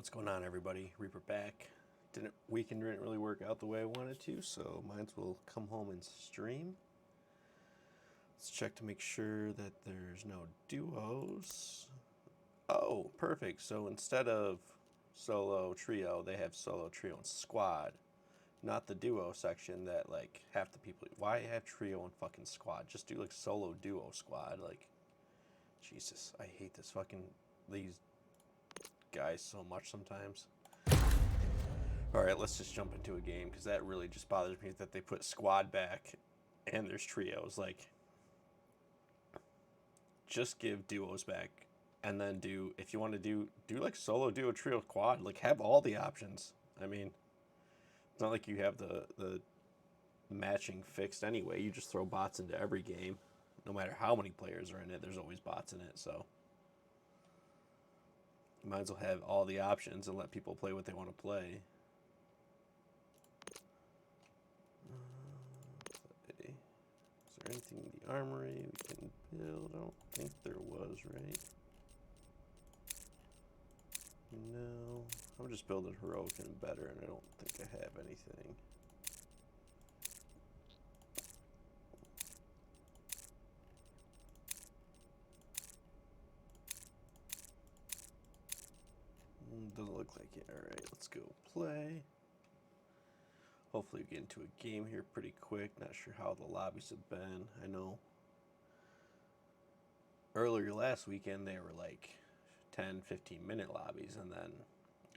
What's going on, everybody? Reaper back. Weekend didn't really work out the way I wanted to, so might as well come home and stream. Let's check to make sure that there's no duos. Oh, perfect. So instead of solo trio, they have solo trio and squad, not the duo section that like half the people. Why have trio and fucking squad? Just do like solo duo squad. Like, Jesus, I hate these guys so much sometimes. All right, let's just jump into a game because that really just bothers me that they put squad back and there's trios. Like, just give duos back and then do, if you want to do like solo, duo, trio, quad. Like, have all the options. I mean, it's not like you have the matching fixed anyway. You just throw bots into every game. No matter how many players are in it, there's always bots in it. So, you might as well have all the options and let people play what they want to play. Is there anything in the armory we can build? I don't think there was, right? No. I'm just building heroic and better, and I don't think I have anything. Doesn't look like it. Alright, let's go play. Hopefully we get into a game here pretty quick. Not sure how the lobbies have been. I know earlier last weekend they were like 10, 15-minute lobbies, and then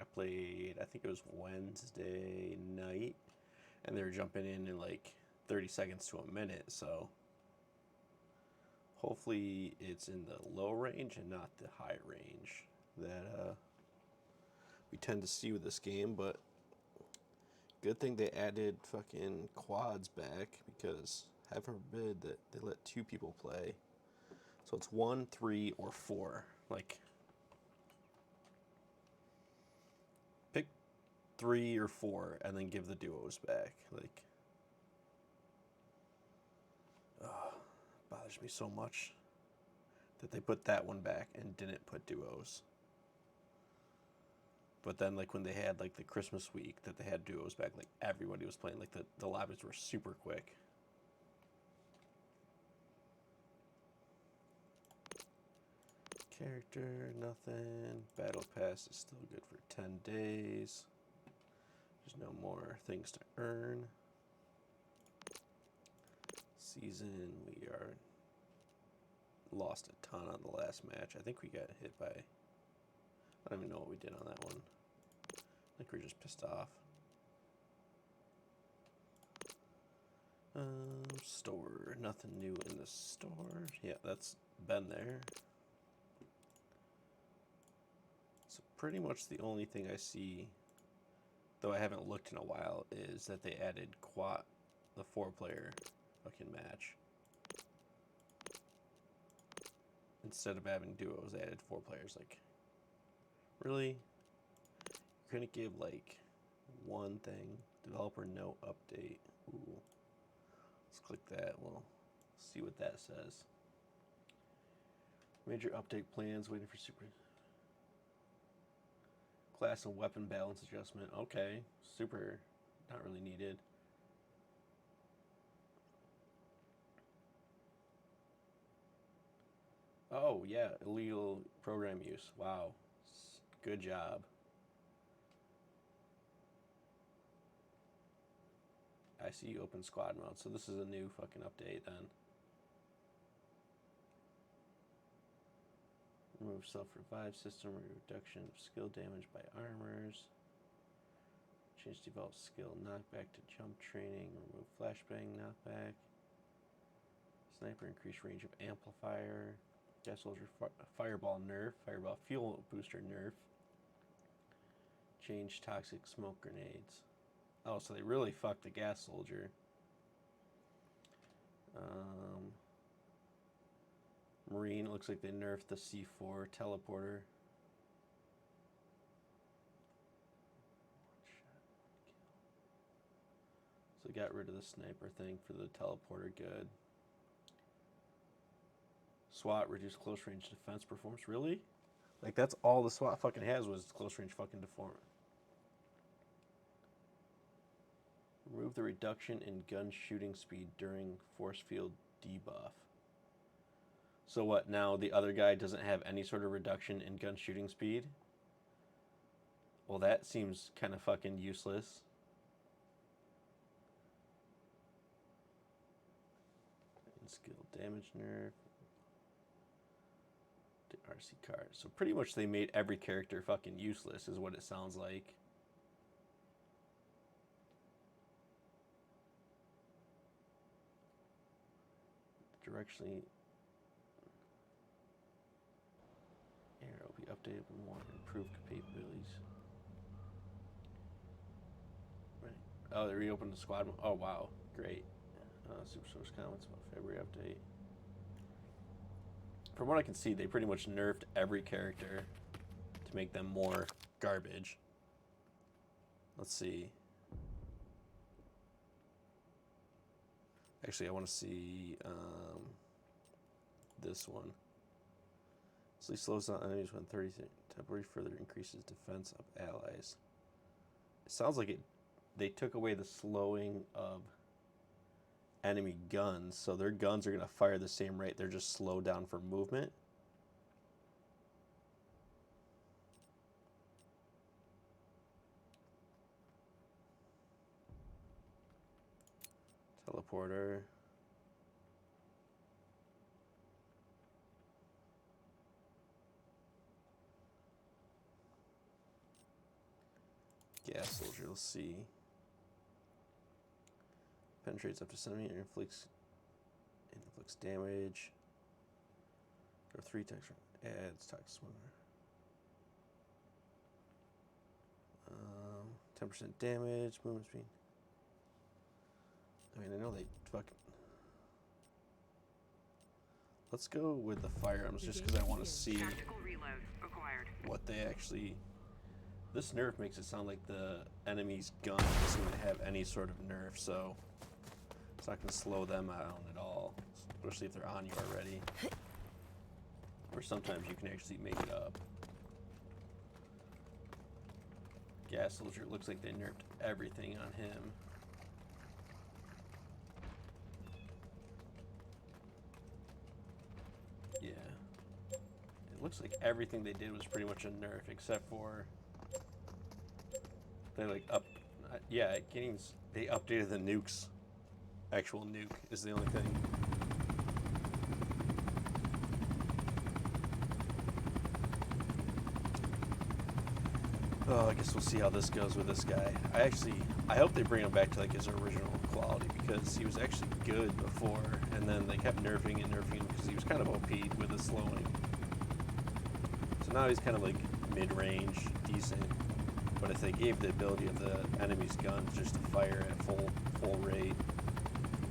I played, I think it was Wednesday night, and they were jumping in like 30 seconds to a minute, so hopefully it's in the low range and not the high range that we tend to see with this game. But good thing they added fucking quads back, because heaven forbid that they let two people play. So it's 1, 3, or 4. Like, pick 3 or 4 and then give the duos back. Like, bothers me so much that they put that one back and didn't put duos. But then, like, when they had like the Christmas week that they had duos back, like everybody was playing. Like the lobbies were super quick. Character, nothing. Battle pass is still good for 10 days. There's no more things to earn. Season, we are lost a ton on the last match. I think we got hit by, I don't even know what we did on that one. I think we are just pissed off. Store, nothing new in the store. Yeah, that's been there. So pretty much the only thing I see, though I haven't looked in a while, is that they added quad, the 4-player fucking match. Instead of having duos, they added 4 players. Like, really? You're gonna give like one thing, developer note update. Ooh. Let's click that. We'll see what that says. Major update plans, waiting for super class and weapon balance adjustment. Okay, super, not really needed. Oh yeah, illegal program use. Wow, good job. I see you open squad mode, so this is a new fucking update then. Remove self-revive system, reduction of skill damage by armors. Change default skill knockback to jump training. Remove flashbang knockback. Sniper increase range of amplifier. Gas soldier fireball nerf. Fireball fuel booster nerf. Change toxic smoke grenades. Oh, so they really fucked the gas soldier. Marine, looks like they nerfed the C4 teleporter. So got rid of the sniper thing for the teleporter, good. SWAT, reduce close range defense performance, really? Like, that's all the SWAT fucking has was close range fucking deform. Remove the reduction in gun shooting speed during force field debuff. So what, now the other guy doesn't have any sort of reduction in gun shooting speed? Well, that seems kind of fucking useless. Skill damage nerf. The RC card. So pretty much they made every character fucking useless is what it sounds like. Directionally. Arrow be updated with more improved capabilities. Right. Oh, they reopened the squad. Oh, wow. Great. Super Source comments about February update. From what I can see, they pretty much nerfed every character to make them more garbage. Let's see. Actually, I want to see this one. So he slows down enemies when 30 temporarily further increases defense of allies. It sounds like they took away the slowing of enemy guns, so their guns are going to fire the same rate. They're just slowed down for movement. Teleporter. Gas soldier, let's see. Penetrates up to centimeter, inflicts damage. Or 3 attacks. Adds toxic swimmer. 10% damage, movement speed. I mean, I know they fucking. Let's go with the firearms just because I want to see what they actually. This nerf makes it sound like the enemy's gun isn't going to have any sort of nerf, so it's not going to slow them down at all, especially if they're on you already. Or sometimes you can actually make it up. Gas soldier, looks like they nerfed everything on him. Yeah. It looks like everything they did was pretty much a nerf except for they like yeah, they updated the nukes. Actual nuke is the only thing. Oh, I guess we'll see how this goes with this guy. I hope they bring him back to like his original quality because he was actually good before, and then they kept nerfing and nerfing him because he was kind of OP'd with the slowing. So now he's kind of like mid-range, decent. But if they gave the ability of the enemy's guns just to fire at full rate,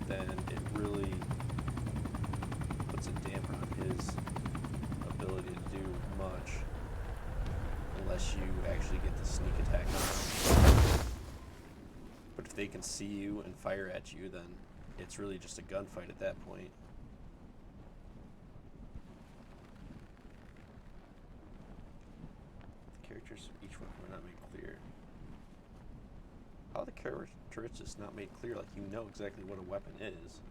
then it really puts a damper on his ability to do much. Unless you actually get the sneak attack on them. But if they can see you and fire at you, then it's really just a gunfight at that point. The characters of each weapon are not made clear. How are the characteristics not made clear? Like, you know exactly what a weapon is.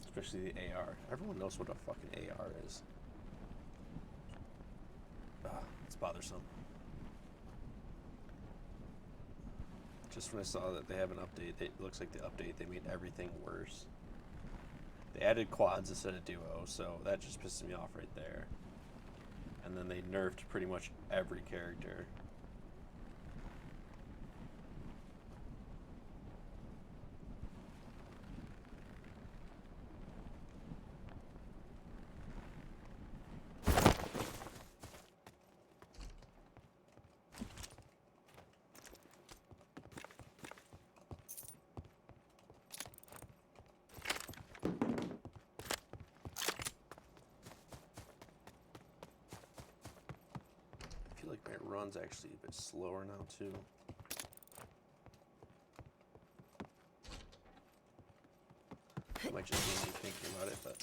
Especially the AR. Everyone knows what a fucking AR is. It's bothersome. Just when I saw that they have an update, it looks like the update, they made everything worse. They added quads instead of duo, so that just pisses me off right there. And then they nerfed pretty much every character. I feel like my run's actually a bit slower now too. might just be me thinking about it, but.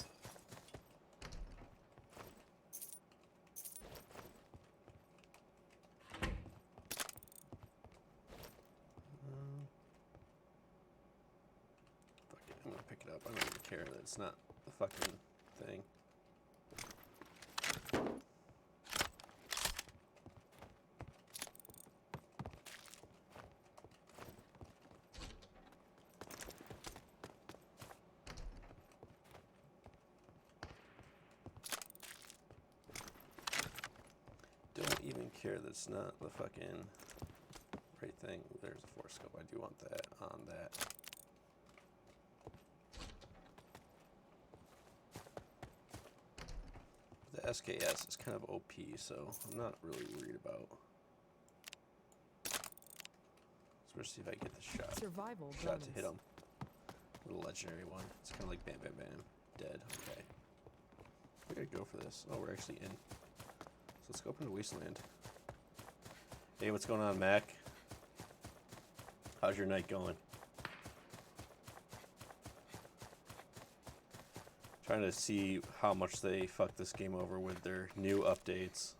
Fuck it, I'm gonna pick it up. I don't even care that it's not the fucking thing. Don't even care that it's not the fucking right thing. There's a force scope. I do want that on that. The SKS is kind of OP, so I'm not really worried about. So let's see if I get the shot. Survival Shot bonus. to hit him. Little legendary one. It's kind of like bam, bam, bam. Dead. Okay. We gotta go for this. Oh, we're actually in. So let's go up into Wasteland. Hey, what's going on, Mac? How's your night going? Trying to see how much they fucked this game over with their new updates.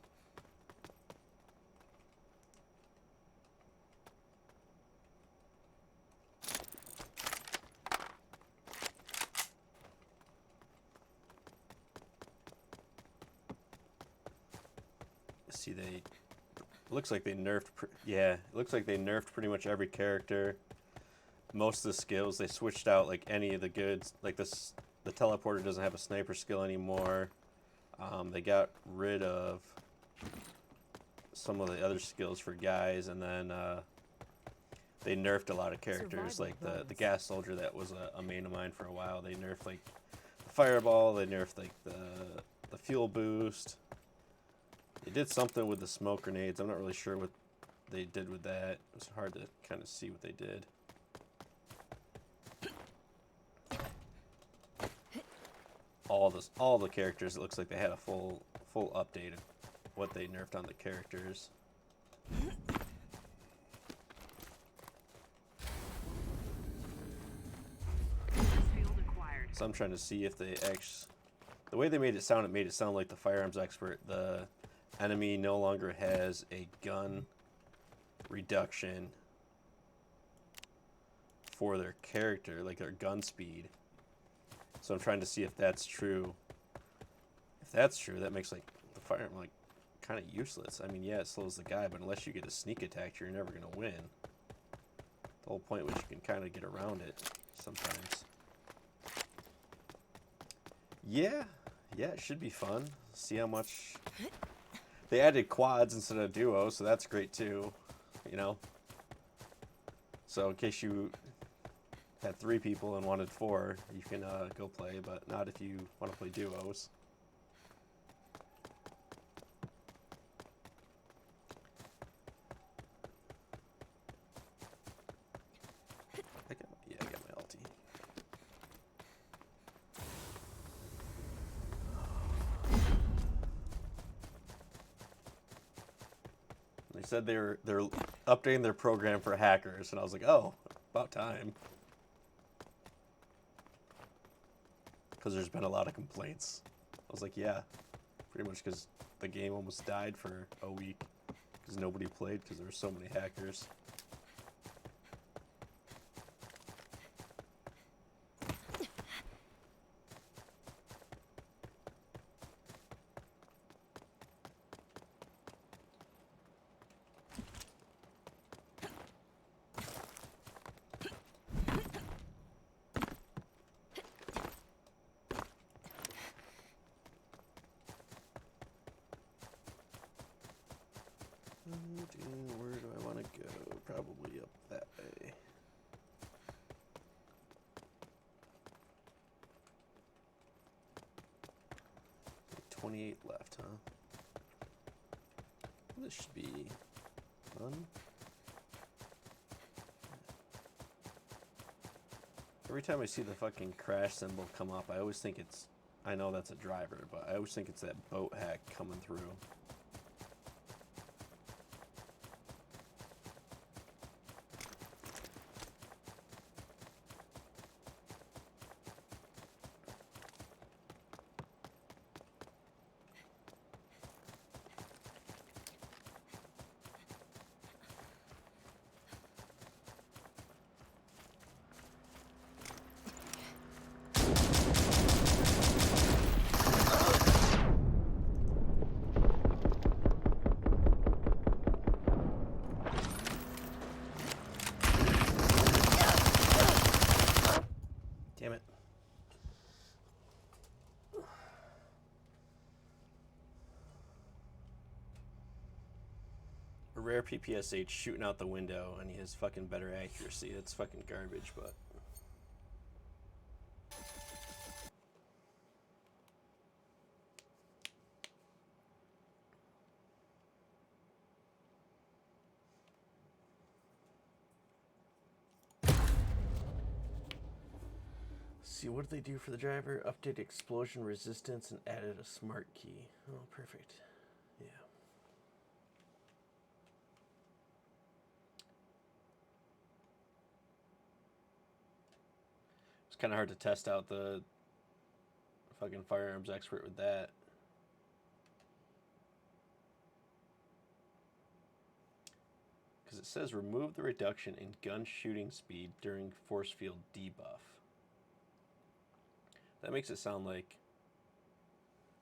See, they looks like they nerfed. Yeah, it looks like they nerfed pretty much every character. Most of the skills they switched out, like any of the goods. Like this, the teleporter doesn't have a sniper skill anymore. They got rid of some of the other skills for guys, and then they nerfed a lot of characters. Survival Like the bonus. gas soldier that was a main of mine for a while. They nerfed like the fireball. They nerfed like the fuel boost. They did something with the smoke grenades. I'm not really sure what they did with that. It was hard to kind of see what they did. All the characters, it looks like they had a full update of what they nerfed on the characters. So I'm trying to see if they actually, the way they made it sound like the firearms expert, the enemy no longer has a gun reduction for their character, like their gun speed. So I'm trying to see if that's true. If that's true, that makes like the firearm like kind of useless. I mean, yeah, it slows the guy, but unless you get a sneak attack, you're never gonna win. The whole point was you can kind of get around it sometimes. Yeah, it should be fun. See how much they added quads instead of duos, so that's great too. You know. So in case you had 3 people and wanted 4, you can go play, but not if you want to play duos. I got my ulti. They said they're updating their program for hackers, and I was like, oh, about time. Because there's been a lot of complaints. I was like, yeah, pretty much because the game almost died for a week because nobody played because there were so many hackers. Where do I want to go? Probably up that way. Like 28 left, huh? This should be fun. Every time I see the fucking crash symbol come up, I always think it's, I know that's a driver, but I always think it's that boat hack coming through. rare PPSH shooting out the window, and he has fucking better accuracy. It's fucking garbage, but. See, what did they do for the driver? Update explosion resistance and added a smart key. Oh, perfect. Yeah. It's kind of hard to test out the fucking firearms expert with that. Because it says remove the reduction in gun shooting speed during force field debuff. That makes it sound like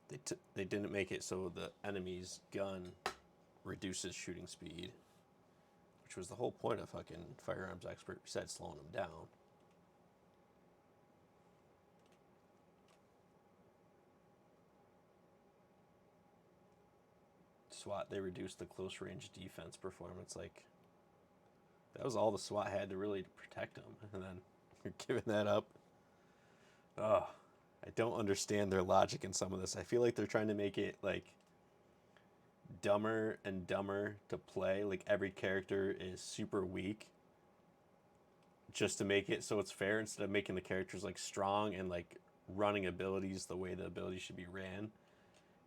they didn't make it so the enemy's gun reduces shooting speed, which was the whole point of fucking firearms expert, besides slowing them down. SWAT, they reduced the close range defense performance. Like, that was all the SWAT had to really protect them, and then you're giving that up. Oh, I don't understand their logic in some of this. I feel like they're trying to make it like dumber and dumber to play. Like every character is super weak, just to make it so it's fair, instead of making the characters like strong and like running abilities the way the abilities should be ran.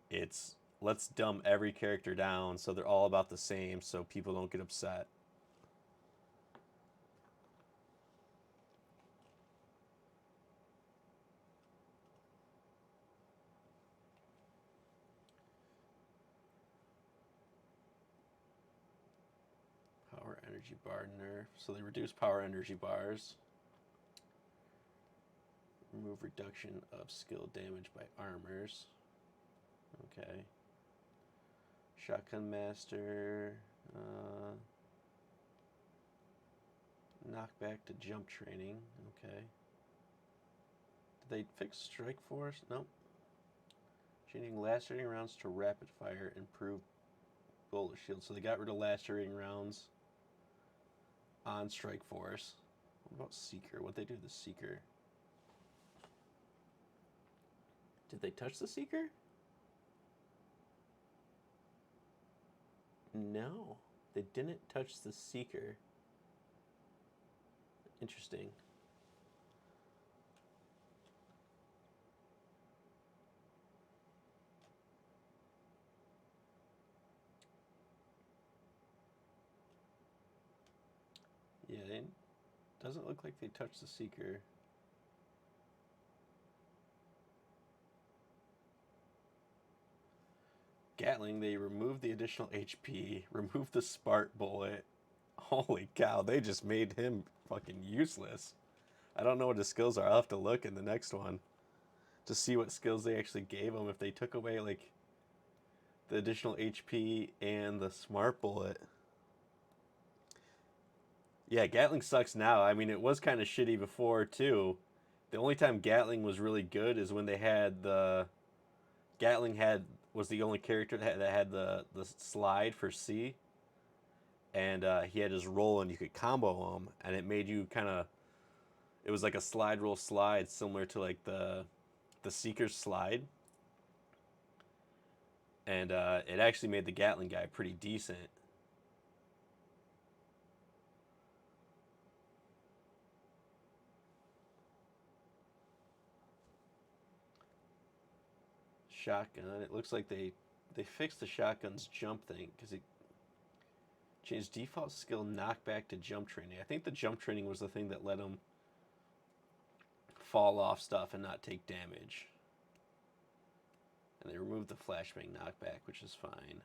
It's let's dumb every character down so they're all about the same, so people don't get upset. Power energy bar nerf. So they reduce power energy bars. Remove reduction of skill damage by armors. Okay. Shotgun master. Knockback to jump training. Okay. Did they fix strike force? Nope. Changing lacerating rounds to rapid fire. Improve bullet shield. So they got rid of lacerating rounds on strike force. What about Seeker? What'd they do to the Seeker? Did they touch the Seeker? No, they didn't touch the Seeker. Interesting. Yeah, it doesn't look like they touched the Seeker. Gatling, they removed the additional HP, removed the Spark bullet. Holy cow, they just made him fucking useless. I don't know what his skills are. I'll have to look in the next one to see what skills they actually gave him. If they took away, like, the additional HP and the Smart bullet. Yeah, Gatling sucks now. I mean, it was kind of shitty before, too. The only time Gatling was really good is when they had the... Gatling was the only character that had the slide for C. And he had his roll, and you could combo him, and it made you kind of... It was like a slide roll slide, similar to like the Seeker's slide. And it actually made the Gatling guy pretty decent. Shotgun. It looks like they fixed the shotgun's jump thing, because it changed default skill knockback to jump training. I think the jump training was the thing that let him fall off stuff and not take damage. And they removed the flashbang knockback, which is fine.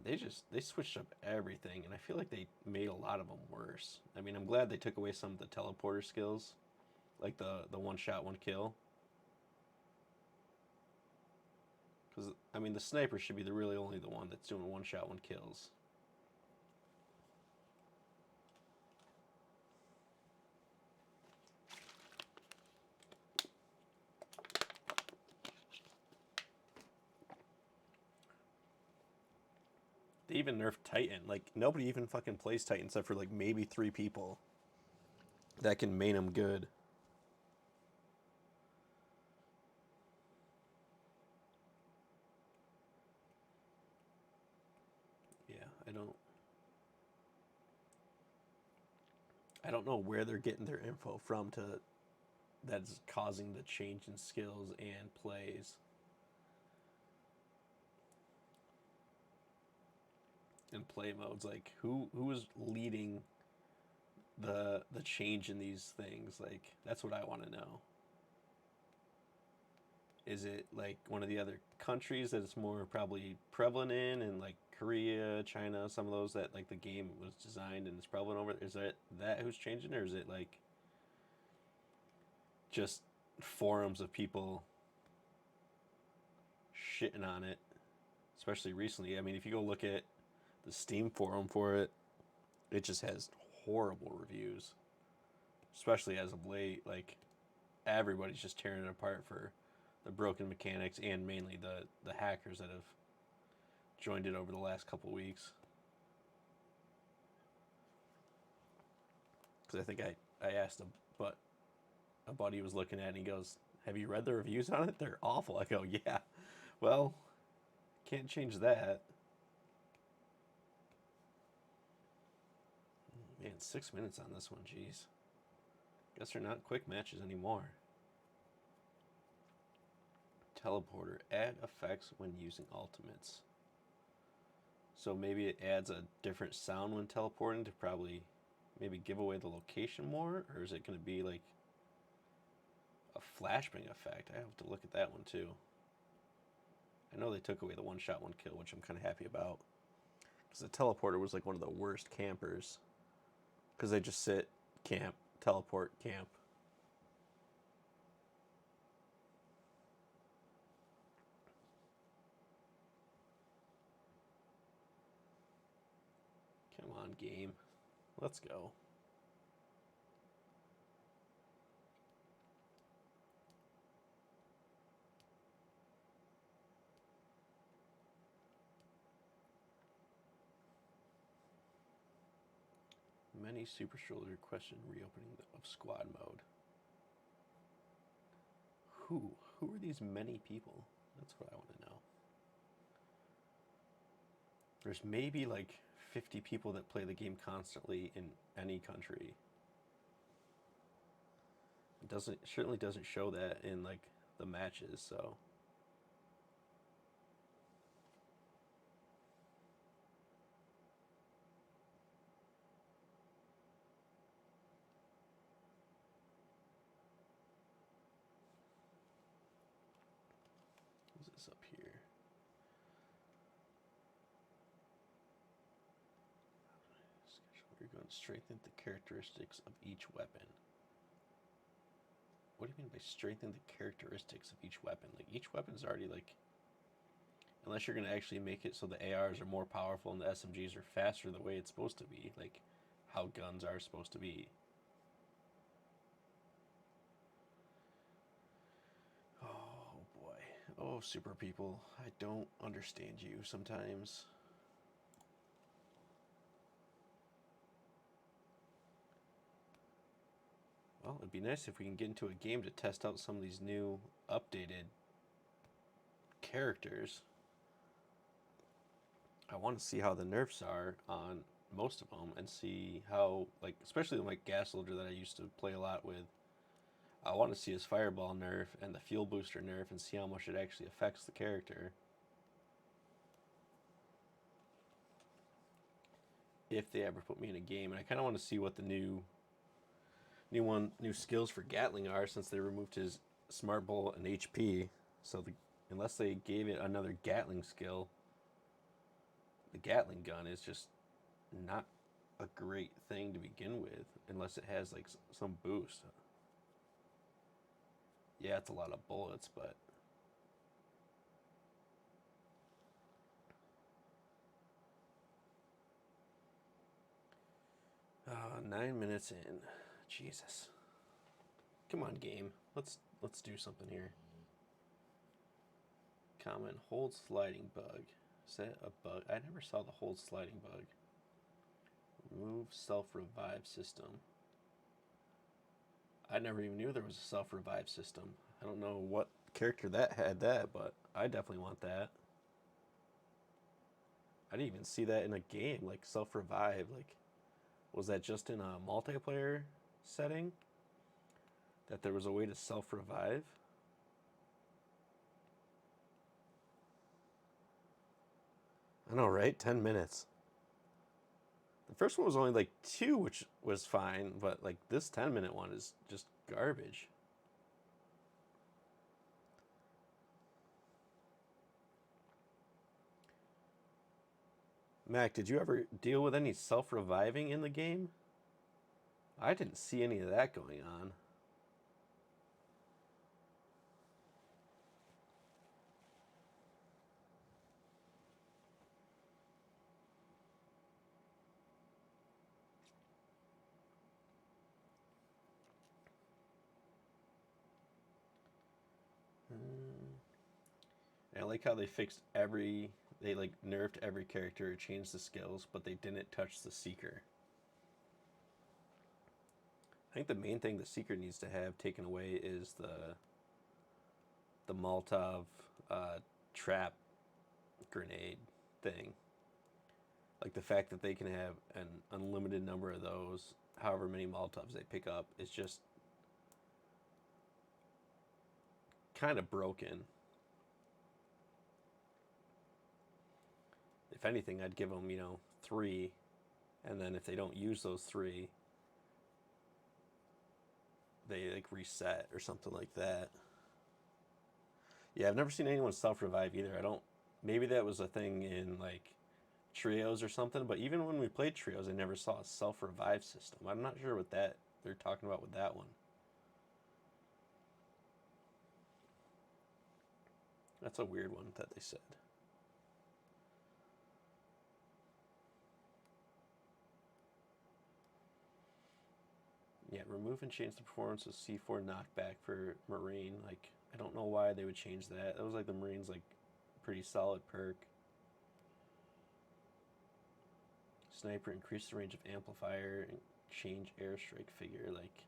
Yeah, they switched up everything, and I feel like they made a lot of them worse. I mean, I'm glad they took away some of the teleporter skills, like the one shot, one kill. Because, I mean, the sniper should be really only the one that's doing one shot, one kills. They even nerfed Titan. Like, nobody even fucking plays Titan except for, like, maybe 3 people that can main him good. Yeah, I don't know where they're getting their info from to that's causing the change in skills and plays. And play modes. Like, who is leading the change in these things? Like, that's what I want to know. Is it like one of the other countries that it's more probably prevalent in, and like Korea, China, some of those that like the game was designed and it's prevalent over? Is that who's changing, or is it like just forums of people shitting on it, especially recently? I mean, if you go look at the Steam forum for it, it just has horrible reviews, especially as of late. Like, everybody's just tearing it apart for the broken mechanics and mainly the hackers that have joined it over the last couple weeks. Because I think I asked him, but a buddy was looking at it and he goes, "Have you read the reviews on it? They're awful." I go, "Yeah, well, can't change that." Man, 6 minutes on this one, jeez. Guess they're not quick matches anymore. Teleporter, add effects when using ultimates. So maybe it adds a different sound when teleporting to probably maybe give away the location more? Or is it going to be like a flashbang effect? I have to look at that one too. I know they took away the one shot, one kill, which I'm kind of happy about. Because the teleporter was like one of the worst campers. Because they just sit, camp, teleport, camp. Come on, game. Let's go. Many Super Soldier question reopening of squad mode. Who? Who are these many people? That's what I want to know. There's maybe like 50 people that play the game constantly in any country. It certainly doesn't show that in like the matches, so what's this up here? We're going to strengthen the characteristics of each weapon. What do you mean by strengthen the characteristics of each weapon? Like, each weapon's already like, unless you're going to actually make it so the ARs are more powerful and the SMGs are faster the way it's supposed to be, like how guns are supposed to be. Oh boy. Oh, super people. I don't understand you sometimes. Well, it'd be nice if we can get into a game to test out some of these new updated characters. I want to see how the nerfs are on most of them and see how, like, especially like Gas Soldier that I used to play a lot with. I want to see his Fireball nerf and the Fuel Booster nerf and see how much it actually affects the character. If they ever put me in a game, and I kind of want to see what the new skills for Gatling are, since they removed his Smart Bullet and HP. So unless they gave it another Gatling skill, the Gatling gun is just not a great thing to begin with, unless it has like some boost. Yeah, it's a lot of bullets, but uh, 9 minutes in. Jesus. Come on, game. Let's do something here. Common hold sliding bug. Is that a bug? I never saw the hold sliding bug. Remove self-revive system. I never even knew there was a self-revive system. I don't know what character that had that, but I definitely want that. I didn't even see that in a game, like self-revive. Like, was that just in a multiplayer setting? That there was a way to self-revive? I know, right? 10 minutes. The first one was only like 2, which was fine, but like this 10-minute one is just garbage. Mac, did you ever deal with any self-reviving in the game? I didn't see any of that going on. I like how they fixed they like nerfed every character, changed the skills, but they didn't touch the Seeker. I think the main thing the Seeker needs to have taken away is the Molotov trap grenade thing. Like the fact that they can have an unlimited number of those, however many Molotovs they pick up, is just kind of broken. If anything, I'd give them, 3, and then if they don't use those 3, they like reset or something like that. Yeah, I've never seen anyone self-revive either. I don't. Maybe that was a thing in like trios or something, but even when we played trios, I never saw a self-revive system. I'm not sure what that they're talking about with that one. That's a weird one that they said. Yeah, remove and change the performance of C4 knockback for Marine. Like, I don't know why they would change that. That was like the Marine's like pretty solid perk. Sniper, increase the range of amplifier and change airstrike figure. Like,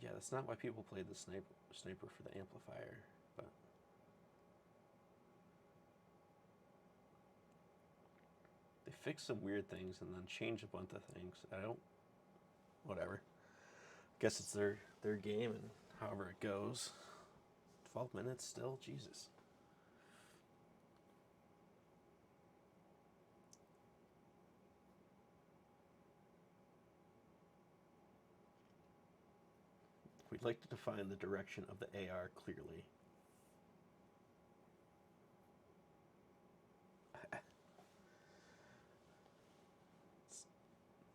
yeah, that's not why people play the sniper for the amplifier. But they fix some weird things and then change a bunch of things. I don't. Whatever. Guess it's their game and however it goes. 12 minutes still, Jesus. We'd like to define the direction of the AR clearly.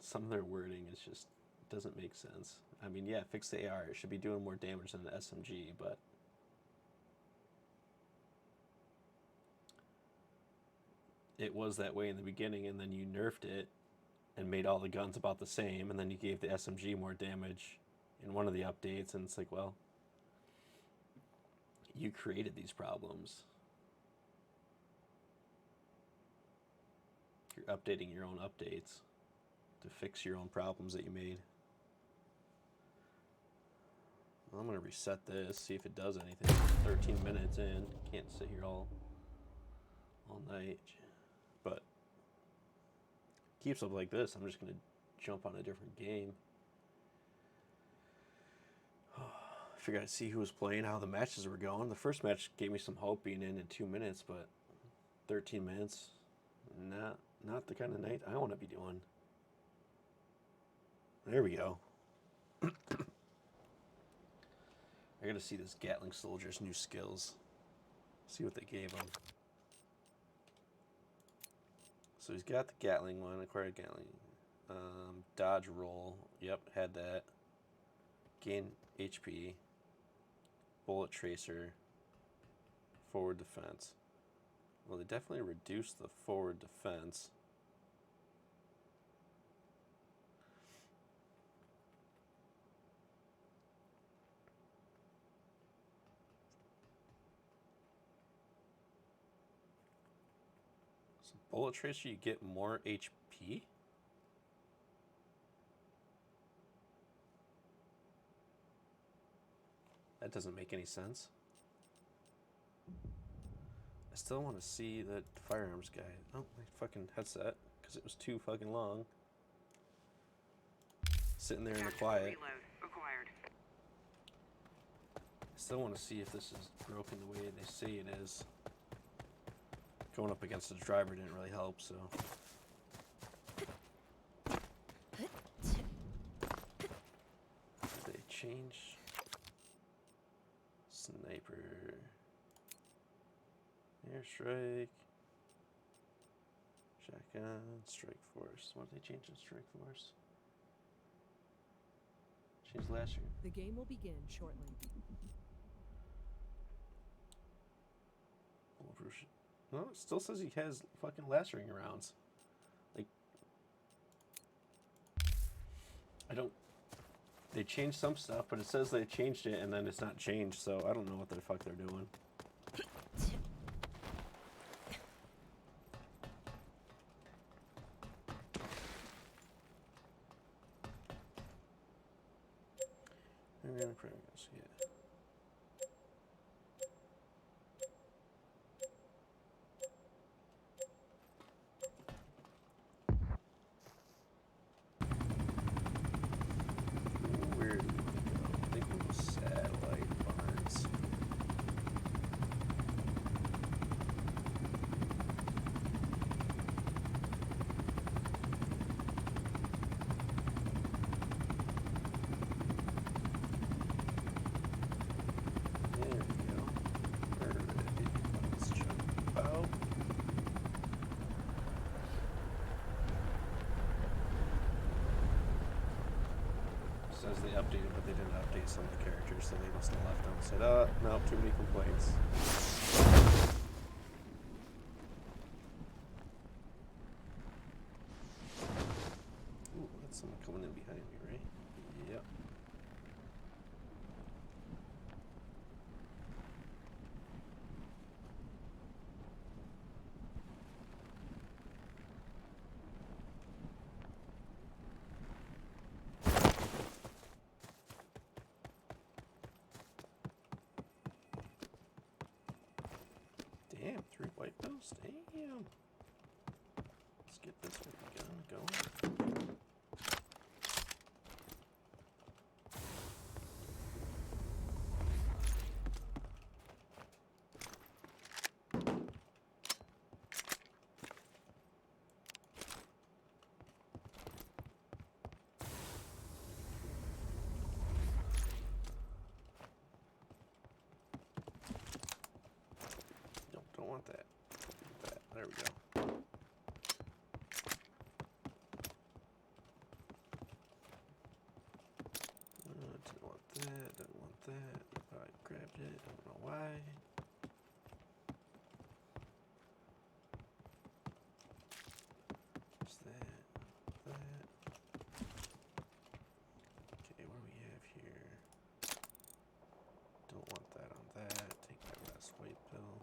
Some of their wording is just doesn't make sense. I mean, yeah, fix the AR. It should be doing more damage than the SMG, but it was that way in the beginning, and then you nerfed it and made all the guns about the same, and then you gave the SMG more damage in one of the updates, and it's like, well, you created these problems. You're updating your own updates to fix your own problems that you made. I'm going to reset this, see if it does anything. 13 minutes in. Can't sit here all night. But keeps up like this, I'm just going to jump on a different game. Figured I'd see who was playing, how the matches were going. The first match gave me some hope being in 2 minutes, but 13 minutes, not the kind of night I want to be doing. There we go. I gotta see this Gatling soldier's new skills. See what they gave him. So he's got the Gatling one, acquired Gatling. Dodge roll. Yep, had that. Gain HP. Bullet tracer. Forward defense. Well, they definitely reduced the forward defense. So bullet tracer, you get more HP? That doesn't make any sense. I still want to see that firearms guy. Oh, my fucking headset, because it was too fucking long. Sitting there in the quiet. I still want to see if this is broken the way they say it is. Going up against the driver didn't really help, so. Did they change? Sniper. Airstrike. Shotgun. Strike Force. What did they change in Strike Force? Change last year. The game will begin shortly. No, it still says he has fucking lacerating rounds. Like, I don't. They changed some stuff, but it says they changed it and then it's not changed, so I don't know what the fuck they're doing. Yeah. Where did we go? I think we were Satellite Barns. Says they updated, but they didn't update some of the characters, so they must have left them and said, no, too many complaints. Ooh, that's someone coming in behind me, right? Yep. Damn, 3 white bills. Damn. Let's get this gun going. Don't want that. There we go. Didn't want that. Didn't want that. I grabbed it. I don't know why. What's that? That. Okay, what do we have here? Don't want that on that. Take that last white pill.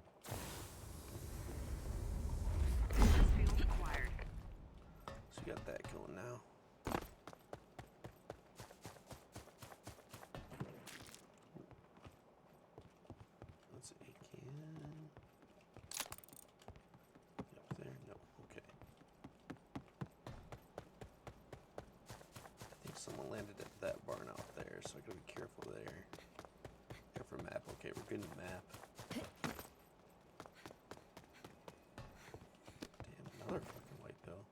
So we got that going now. That's a can. Up there? No. Okay. I think someone landed at that barn out there, so I gotta be careful there. Careful map. Okay, we're good in map. Damn, another fucking white pill.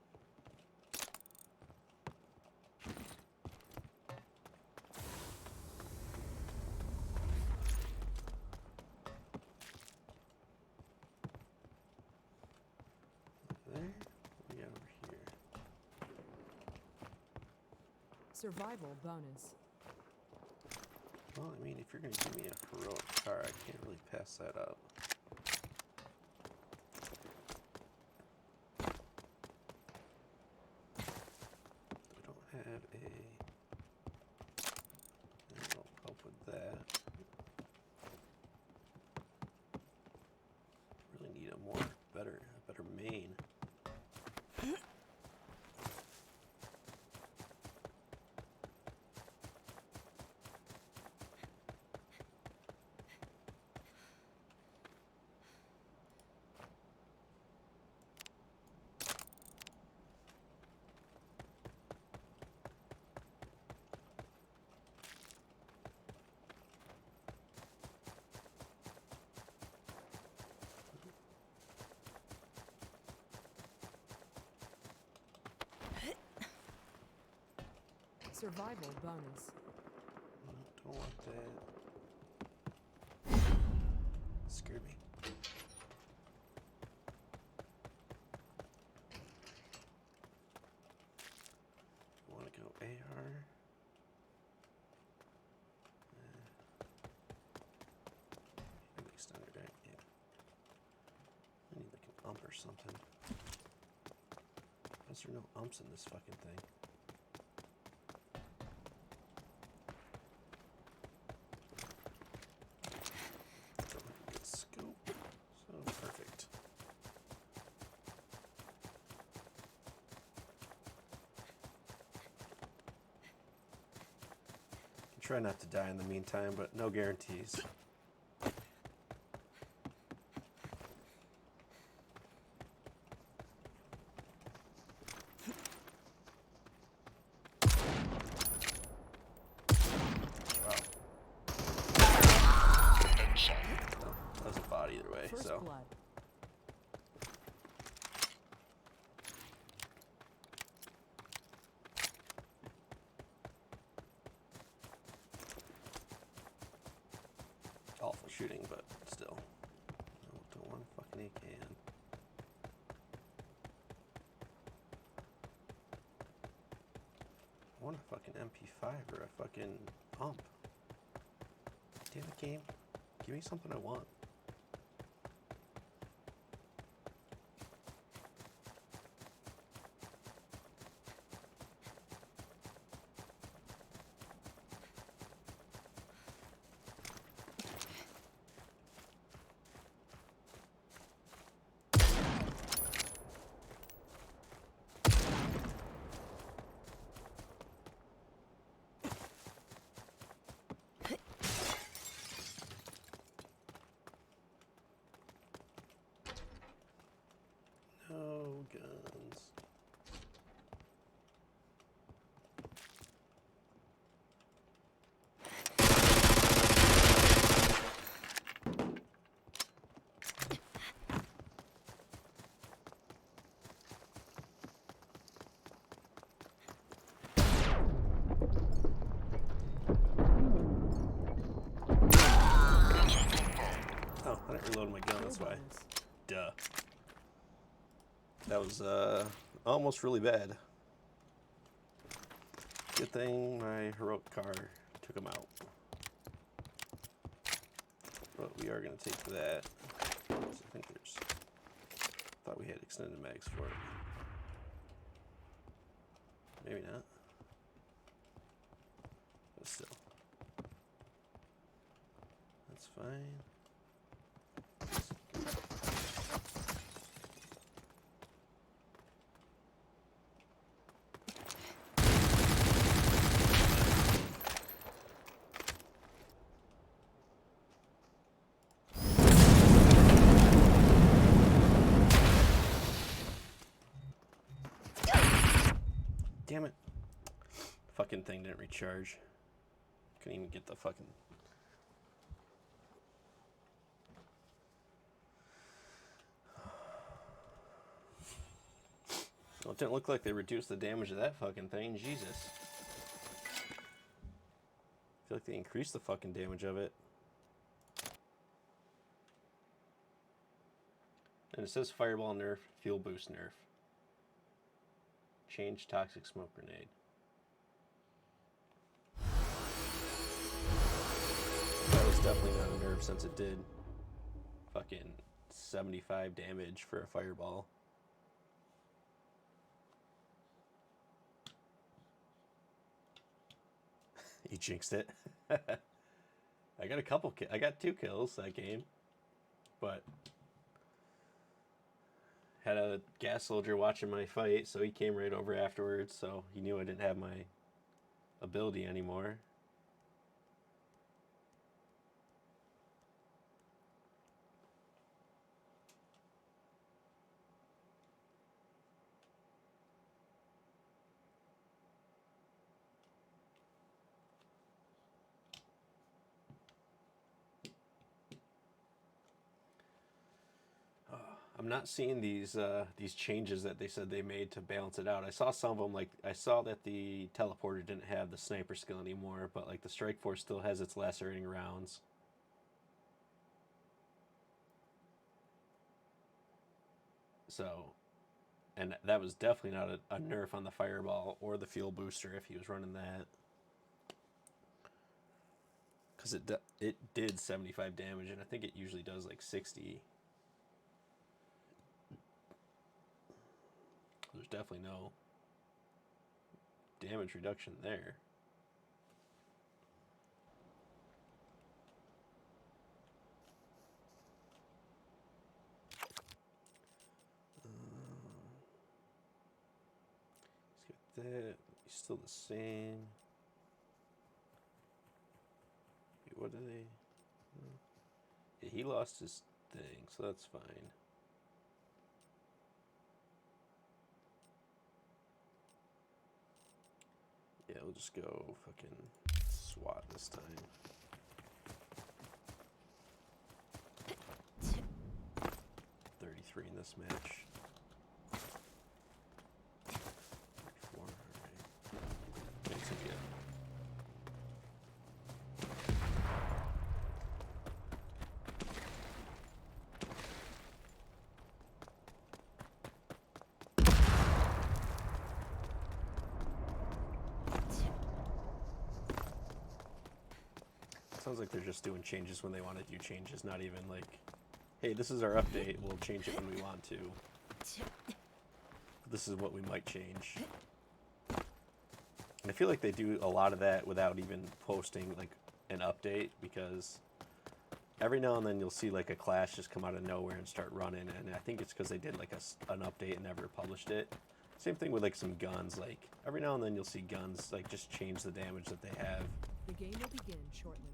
There. What do we got over here? Survival bonus. Well, I mean, if you're gonna give me a heroic car, I can't really pass that up. We don't have a. That'll help with that. Really need a better main. Survival bonus. Don't want that. Scared me. Want to go AR? Maybe extended, right? Yeah. I need like an ump or something. Why is there no umps in this fucking thing? Good scope. So perfect. Try not to die in the meantime, but no guarantees. Wow. No, that was a bot either way, First so. blood. Awful shooting, but still. No, don't want a fucking AKN. I want a fucking MP5 or a fucking pump. Damn it, game. Give me something I want. No guns. Oh, I didn't reload my gun, that's Kill why. bonus. Duh. That was almost really bad. Good thing my heroic car took him out. But we are going to take that. I think there's... thought we had extended mags for it. Maybe not. But still. That's fine. Damn it. Fucking thing didn't recharge. Couldn't even get the fucking... Well, it didn't look like they reduced the damage of that fucking thing. Jesus. I feel like they increased the fucking damage of it. And it says fireball nerf, fuel boost nerf. Change toxic smoke grenade. That was definitely not a nerf since it did fucking 75 damage for a fireball. You jinxed it. I got a couple I got 2 kills that game. But had a gas soldier watching my fight, so he came right over afterwards, so he knew I didn't have my ability anymore. I'm not seeing these changes that they said they made to balance it out. I saw some of them, like I saw that the teleporter didn't have the sniper skill anymore, but like the strike force still has its lacerating rounds. So, and that was definitely not a nerf on the fireball or the fuel booster if he was running that, because it did 75 damage, and I think it usually does like 60. There's definitely no damage reduction there. Let's get that. He's still the same. Wait, what do they? Yeah, he lost his thing, so that's fine. Yeah, we'll just go fucking SWAT this time. 33 in this match. 34, alright. Makes it good. Sounds like they're just doing changes when they want to do changes, not even like, hey, this is our update, we'll change it when we want to. This is what we might change. And I feel like they do a lot of that without even posting like an update, because every now and then you'll see like a class just come out of nowhere and start running, and I think it's because they did like an update and never published it. Same thing with like some guns, like every now and then you'll see guns like just change the damage that they have The game will begin shortly.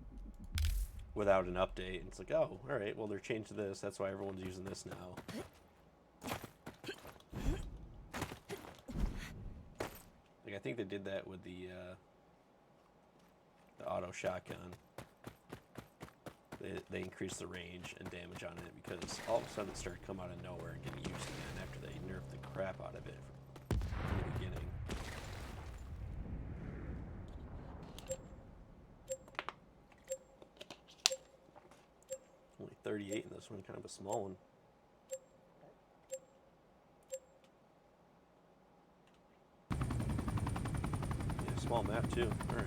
without an update. And it's like, oh, all right, well, they're changed this. That's why everyone's using this now. Like, I think they did that with the auto shotgun. They increased the range and damage on it because all of a sudden it started coming out of nowhere and getting used again after they nerfed the crap out of it from the beginning. Only 38 in this one, kind of a small one. Yeah, small map too. All right.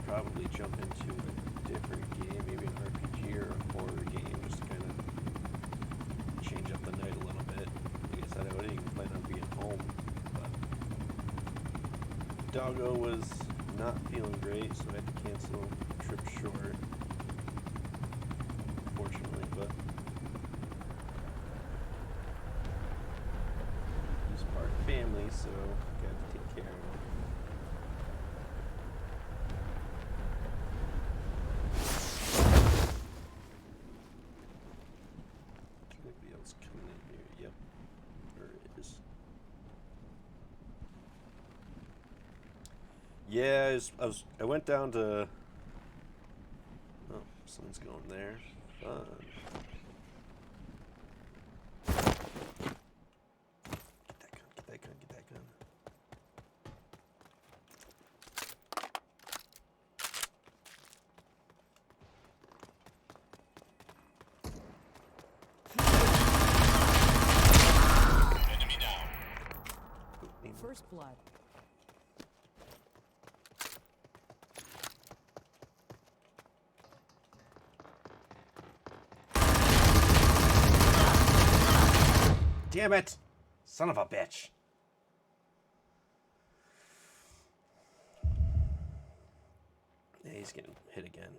Probably jump into a different game, maybe an RPG or a horror game, just to kind of change up the night a little bit. Like I said, I wasn't even plan on being home, but Doggo was not feeling great, so I had to cancel the trip short, unfortunately, but he's part of the family, so got to take care of him. Yeah, I went down to. Oh, someone's going there. Fun. Get that gun, get that gun. Enemy down. First blood. Damn it! Son of a bitch. Yeah, he's getting hit again.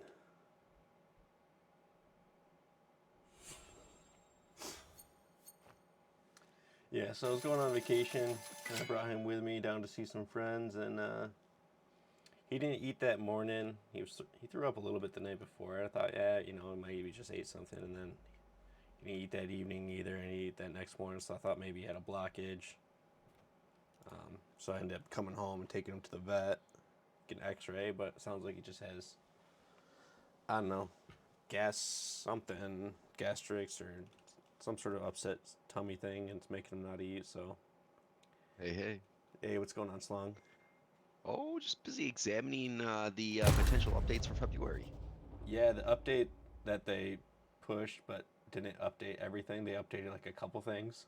Yeah, so I was going on vacation, and I brought him with me down to see some friends, and He didn't eat that morning. He threw up a little bit the night before. I thought, yeah, you know, maybe he just ate something, and then he didn't eat that evening either, and he ate that next morning. So I thought maybe he had a blockage. So I ended up coming home and taking him to the vet, get an X-ray, but it sounds like he just has, I don't know, something, gastrics or some sort of upset tummy thing, and it's making him not eat. So, Hey. hey, what's going on, Slong? Oh, just busy examining the potential updates for February. Yeah, the update that they pushed but didn't update everything. They updated like a couple things.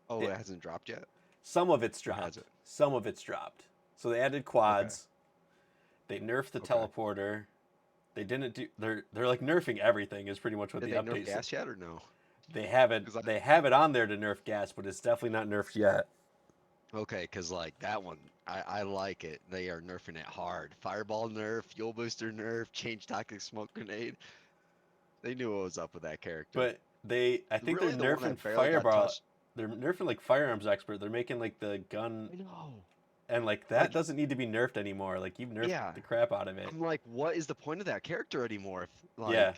Oh, Yeah. it hasn't dropped yet? Some of it's Or has dropped. it? Some of it's dropped. So they added quads. They nerfed the Okay. teleporter. They didn't do. They're like nerfing everything. Is pretty much what Did the they nerf update said. gas yet or no? They haven't. 'Cause They have it on there to nerf gas, but it's definitely not nerfed yet. Okay, because like that one, I like it. They are nerfing it hard. Fireball nerf, fuel booster nerf, change tactic smoke grenade. They knew what was up with that character. But I think Really, they're the one nerfing that barely got fireball. touched. They're nerfing like firearms expert. They're making like the gun, I know. and like that Like- doesn't need to be nerfed anymore. Like you've nerfed Yeah. the crap out of it. I'm like, what is the point of that character anymore? If like Yeah.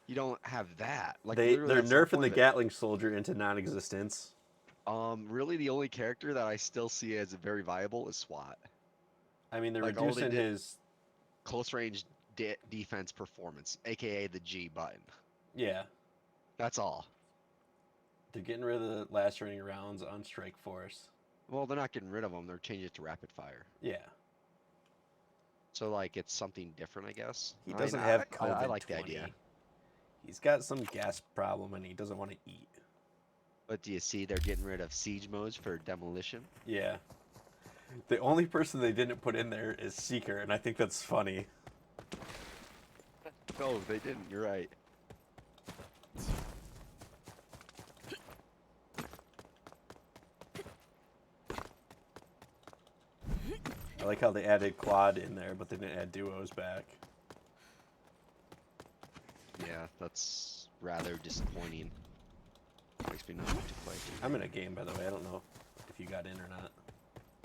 you don't have that. Like They're literally, that's the nerfing point the of it. Gatling soldier into non-existence. Really the only character that I still see as very viable is SWAT. I mean, they're Like, all they reducing did- his. Close range defense performance, aka the G button. Yeah, That's all. they're getting rid of the lacerating rounds on strike force. Well, they're not getting rid of them. They're changing it to rapid fire. Yeah, So like it's something different, I guess. he I doesn't mean, have I COVID. like the 20. idea. He's got some gas problem and he doesn't want to eat. But do you see they're getting rid of siege modes for demolition? Yeah. The only person they didn't put in there is Seeker, and I think that's funny. No, they didn't. You're right. I like how they added quad in there, but they didn't add duos back. Yeah, that's rather disappointing. Makes me not want to play. I'm in a game, by the way. I don't know if you got in or not.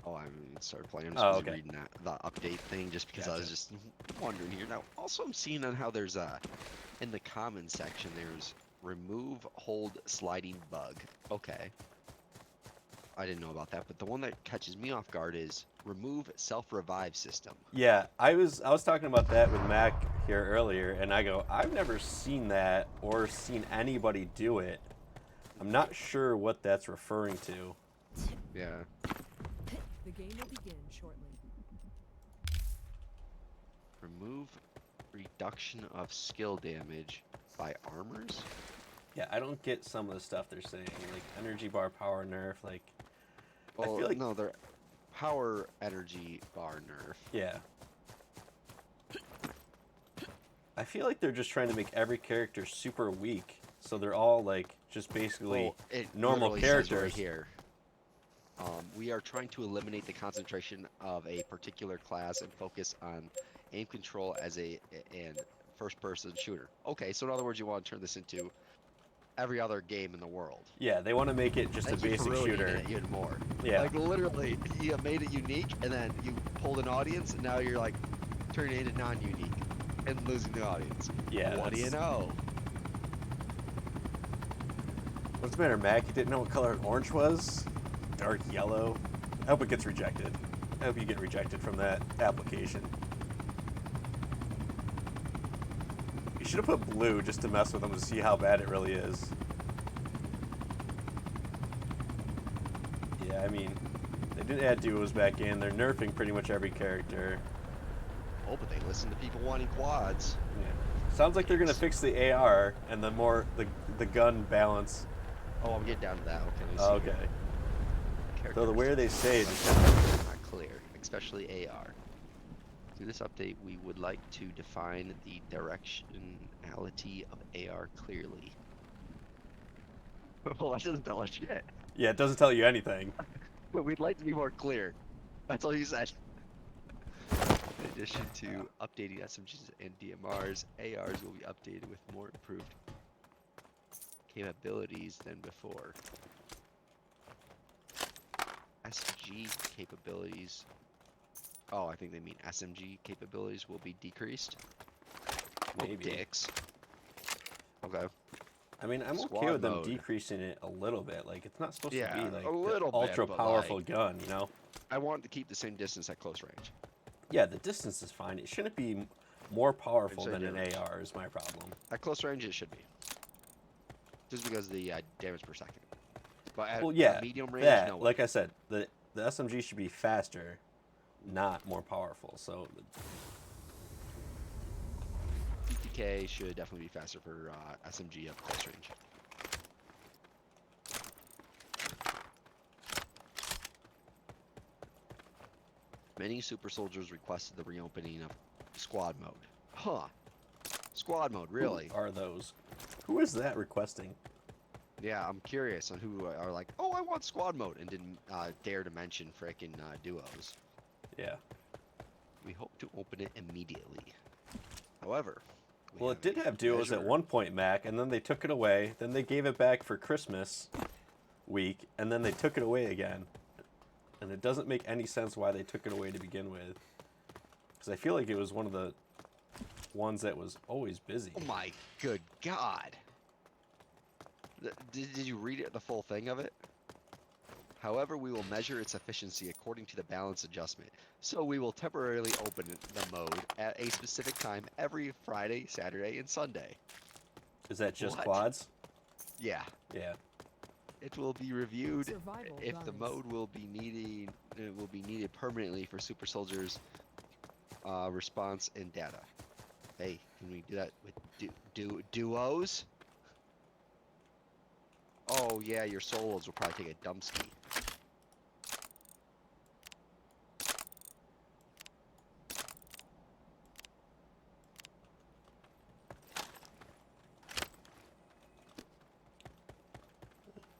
Oh, I haven't started playing. I'm Oh, just busy okay. reading the update thing just because I was Gotcha. just wondering here. Now, also I'm seeing on how there's in the common section there's remove hold sliding bug. Okay. I didn't know about that, but the one that catches me off guard is remove self-revive system. Yeah, I was talking about that with Mac here earlier, and I go, I've never seen that or seen anybody do it. I'm not sure what that's referring to. Yeah. The game will begin shortly. Remove reduction of skill damage by armors? Yeah, I don't get some of the stuff they're saying, like energy bar power nerf, like Well, feel like- no, they're power energy bar nerf. yeah. I feel like they're just trying to make every character super weak, so they're all like just basically Well, it normal literally says right characters. here. We are trying to eliminate the concentration of a particular class and focus on aim control as and first-person shooter. Okay, so in other words, you want to turn this into every other game in the world. Yeah, they want to make it just Thank a you for basic ruining shooter. it even more. Yeah. Like literally, you made it unique, and then you pulled an audience, and now you're like turning it into non-unique and losing the audience. Yeah, What do you that's- know? What's the matter, Mac? You didn't know what color orange was? Dark yellow? I hope it gets rejected. I hope you get rejected from that application. You should have put blue just to mess with them to see how bad it really is. Yeah, I mean, they didn't add duos back in. They're nerfing pretty much every character. Oh, but they listen to people wanting quads. Yeah. Sounds like they're gonna fix the AR and the gun balance. Oh, I'm getting down to that. Okay. let me see Oh, here. okay. Character Though the way they say it, Sometimes not clear, especially AR. Through this update, we would like to define the directionality of AR clearly. Well, that doesn't tell us shit. yeah, it doesn't tell you anything. But we'd like to be more clear. That's all you said. In addition to updating SMGs and DMRs, ARs will be updated with more improved capabilities than before. SG capabilities Oh, I think they mean SMG capabilities will be decreased. Well, Maybe. dicks. Okay. I mean, I'm okay Squad with them mode. decreasing it a little bit. Like, it's not supposed to Yeah, be a like little the bit, ultra but, powerful like- gun, you know? I want to keep the same distance at close range. Yeah, the distance is fine. It shouldn't be more powerful Inside than an damage. AR is my problem. At close range, it should be. Just because of the damage per second. But at Well, yeah, medium range, that, no way. like I said, the SMG should be faster, not more powerful. So, PTK should definitely be faster for SMG at close range. Many super soldiers requested the reopening of squad mode. Huh. Squad mode, really? who are those? Who is that requesting? Yeah, I'm curious on who are like, oh, I want squad mode, and didn't dare to mention frickin' duos. Yeah. We hope to open it immediately. However, we Well, it did a have duos at measure- one point, Mac, and then they took it away. Then they gave it back for Christmas week, and then they took it away again. And it doesn't make any sense why they took it away to begin with. Because I feel like it was one of the ones that was always busy. Oh my good god! Did you read it, the full thing of it? However, we will measure its efficiency according to the balance adjustment. So we will temporarily open the mode at a specific time every Friday, Saturday, and Sunday. Is that just What? quads? Yeah. Yeah. It will be reviewed Survival if the bonus. mode will be needed permanently for super soldiers response and data. Hey, can we do that with duos? Oh yeah, your solos will probably take a dump ski.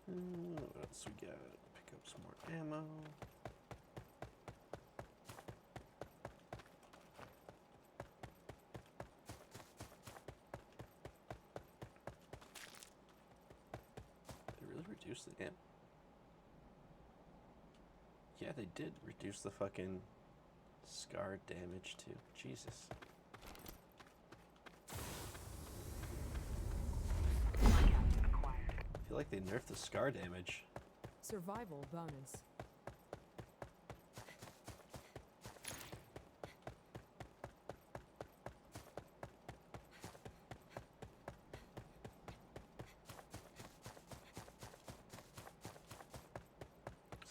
What else we got? Pick up some more ammo. They really reduced the ammo. Yeah, they did reduce the fucking scar damage too. Jesus. I feel like they nerfed the scar damage. Survival bonus.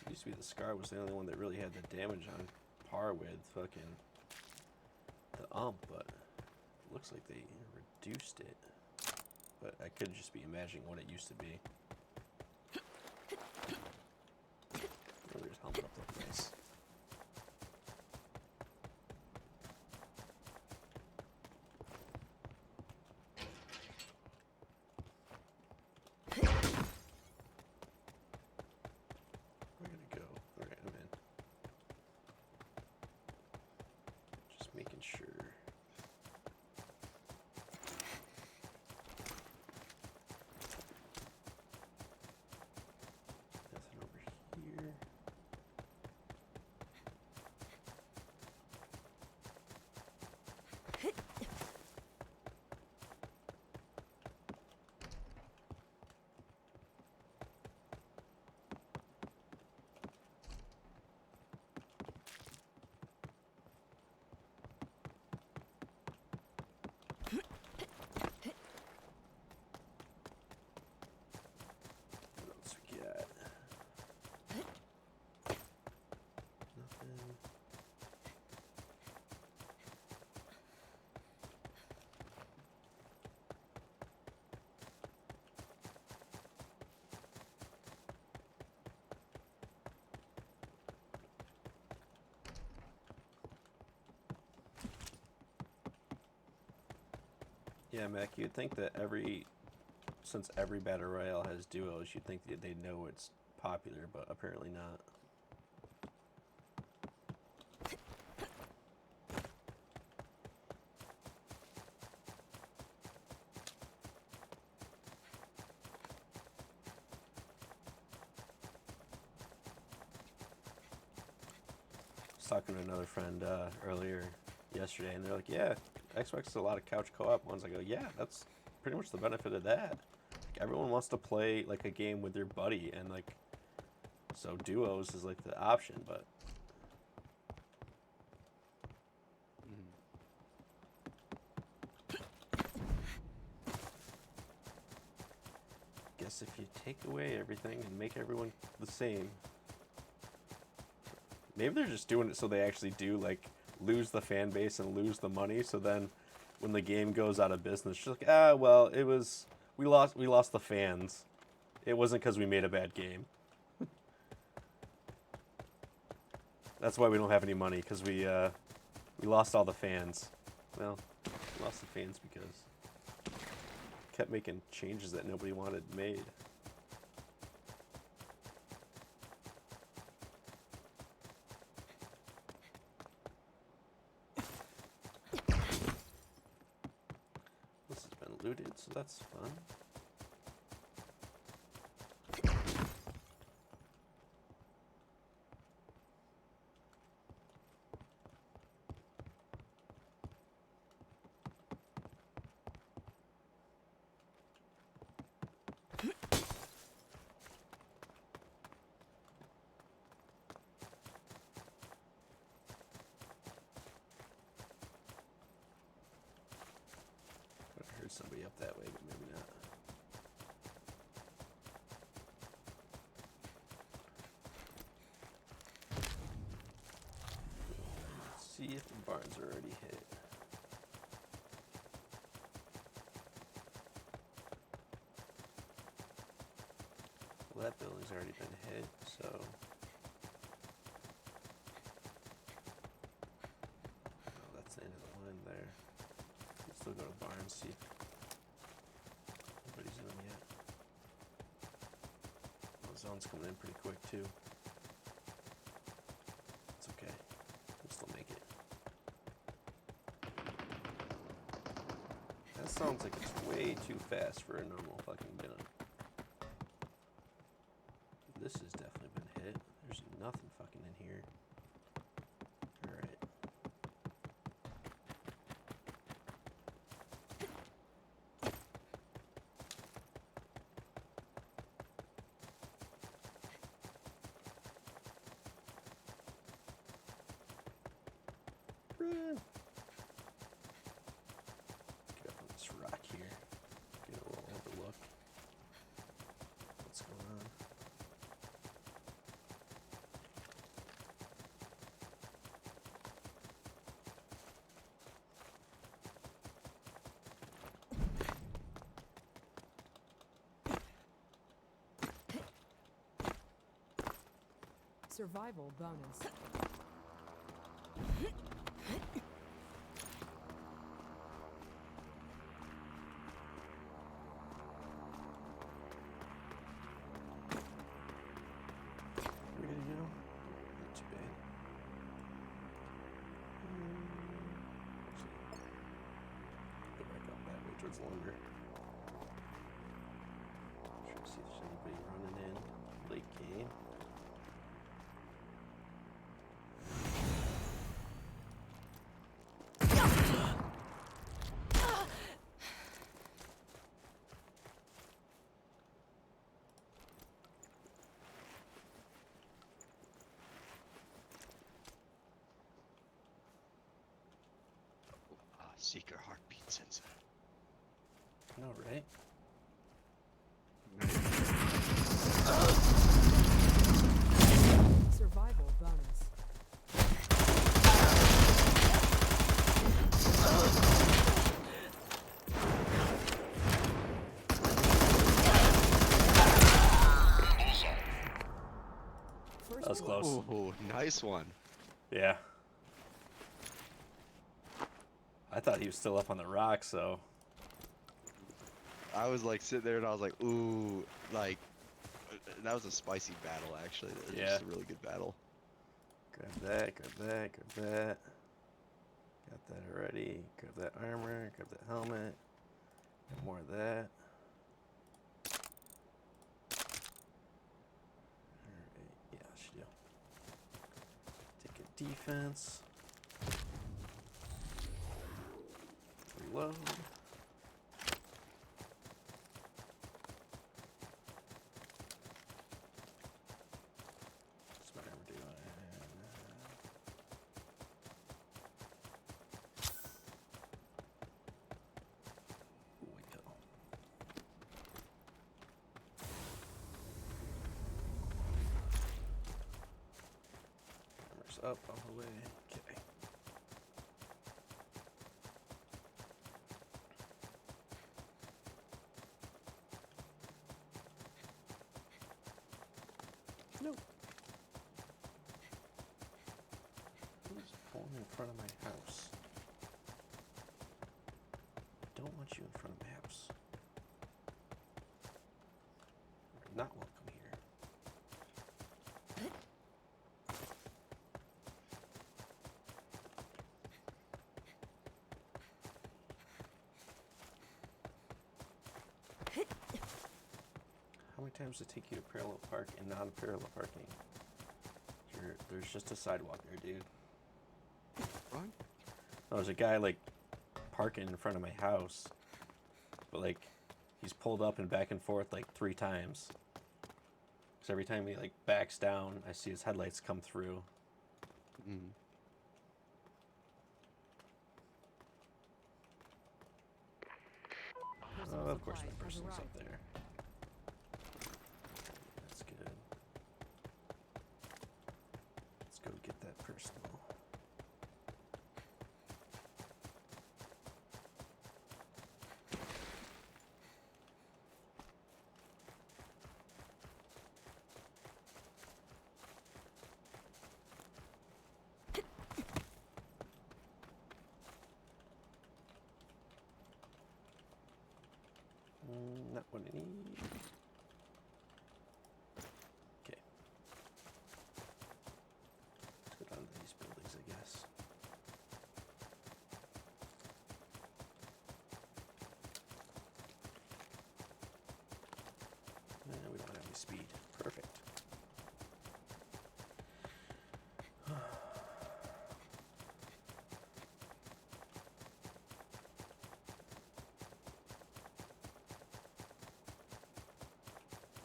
It used to be the scar was the only one that really had the damage on par with fucking the but it looks like they reduced it. But I could just be imagining what it used to be. Oh, there's helmet up the place. Where did it go? Alright, I'm in. Just making sure. Nothing over here. What else we got? Nothing. Yeah, Mac, you'd think that since every battle royale has duos, you'd think that they know it's popular, but apparently not. was talking to another friend earlier yesterday, and they're like, "Yeah, Xbox is a lot of couch co-op ones." I go, "Yeah, that's pretty much the benefit of that. Like, everyone wants to play like a game with their buddy, and like, so duos is like the option, but." Guess if you take away everything and make everyone the same, maybe they're just doing it so they actually do like lose the fan base and lose the money. So then, when the game goes out of business, just like well, it was we lost the fans. It wasn't because we made a bad game. That's why we don't have any money, because we lost all the fans. Well, we lost the fans because kept making changes that nobody wanted made. This has been looted, so that's fun. I heard somebody up that way, but maybe not. Let's see if the barns are already hit. Well, that building's already been hit, so. Oh, that's the end of the line there. Let's still go to barns, see if nobody's in them yet. Oh, the zone's coming in pretty quick too. It's okay. We'll still make it. That sounds like it's way too fast for a normal fucking gun. This has definitely been hit. There's nothing fucking in here. Alright. Run! Get up on this rock here. Get a little overlook. What's going on? Survival bonus. Ready to go? Not too bad. Go back up that way towards longer. Try to see if there's anybody running in late game. Seeker heartbeat sensor. No, right? Survival bonus. First That was blood. close. Ooh, nice one. Yeah. I thought he was still up on the rock, so. I was like sitting there and I was like, ooh, like that was a spicy battle actually. That was Yeah. just a really good battle. Grab that, grab that, grab that. Got that already. Grab that armor, grab that helmet. Get more of that. Alright, yeah, I should do. Take a defense. Reload. What's my armor doing? Ooh, we go. Armor's up all the way. Okay. Nope. Who's pulling in front of my house? Don't want you in front of my house. You're not welcome here. How many times does it take you to parallel park and non-parallel parking? There's just a sidewalk there, dude. What? Oh, there's a guy like parking in front of my house, but like he's pulled up and back and forth like 3 times. Because every time he like backs down, I see his headlights come through. Mm. Personal Oh, of course, supplies that have person's up arrived. there. That's good. Let's go get that personal. Not what I need. Okay. Let's go down to these buildings, I guess. We don't have any speed. Perfect.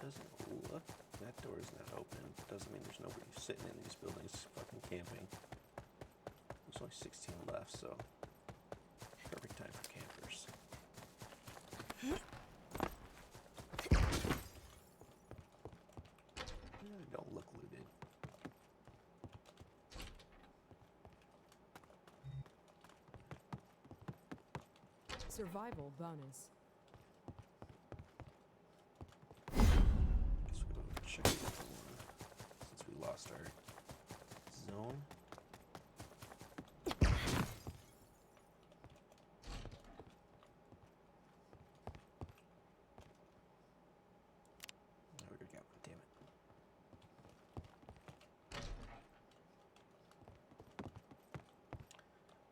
Doesn't look, that door is not open. Doesn't mean there's nobody sitting in these buildings fucking camping. There's only 16 left, so perfect time for campers. Don't look looted. Survival bonus. Guess we'll go check the other one since we lost our zone. I already got one, damn it.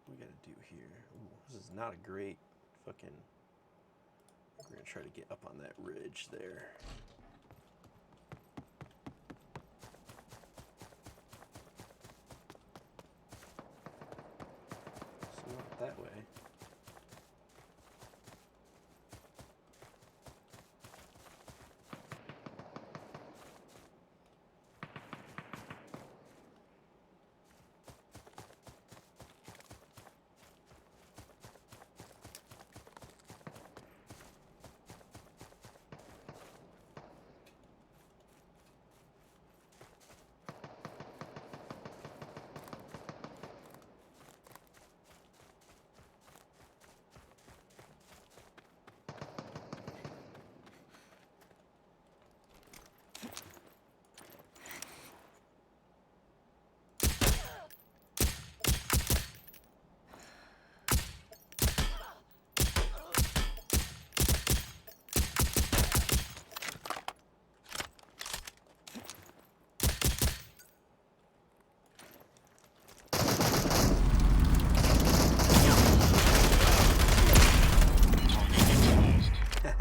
What we gotta do here? Ooh, this is not a great fucking. We're gonna try to get up on that ridge there. So not that way.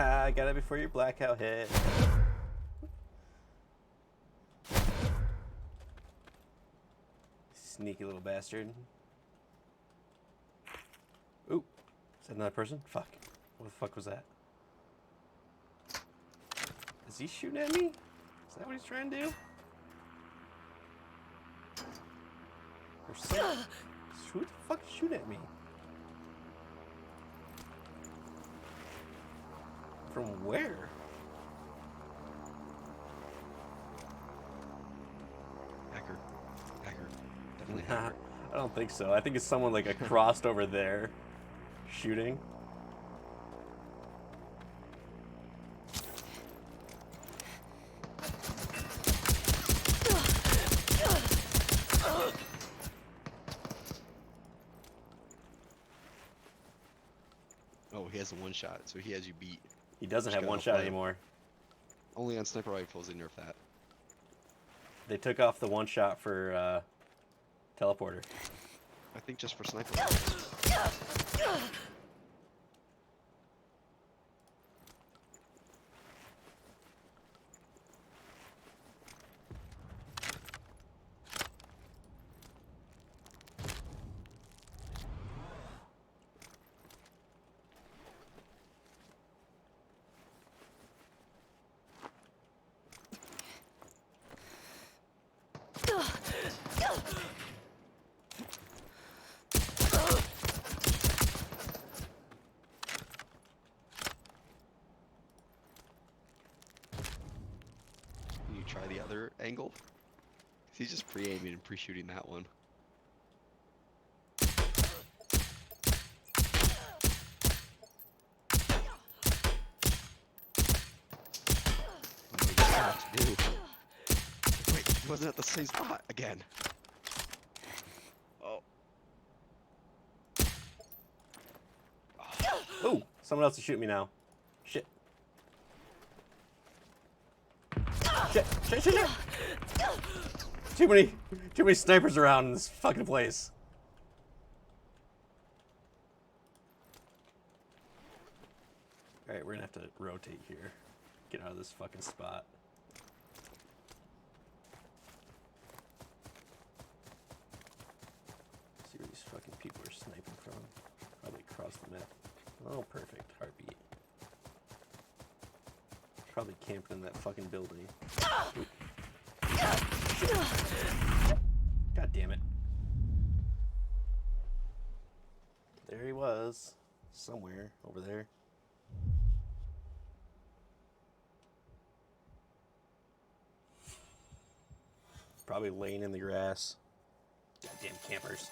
I got it before your blackout hit. sneaky little bastard. Ooh, is that another person? Fuck. What the fuck was that? Is he shooting at me? Is that what he's trying to do? Or some... Who the fuck is shooting at me? From where? Hacker. Hacker. Definitely Nah, hacker. I don't think so. I think it's someone like across over there shooting. Oh, he has a one shot, so he has you beat. He doesn't Just have gotta one hope shot that- anymore. Only on sniper rifles they nerf that. They took off the one shot for teleporter. I think just for sniper rifles. Can you try the other angle? 'Cause he's just pre-aiming and pre-shooting that one. What do you have to do? Wait, he wasn't at the same spot again. Oh. Ooh, someone else is shooting me now. Shit. Shit, shit, shit, shit. Too many snipers around in this fucking place. Alright, we're gonna have to rotate here. Get out of this fucking spot. See where these fucking people are sniping from. Probably across the map. Oh, perfect. Heartbeat. Probably camping in that fucking building. Ooh. God damn it. There he was. Somewhere over there. Probably laying in the grass. Goddamn campers.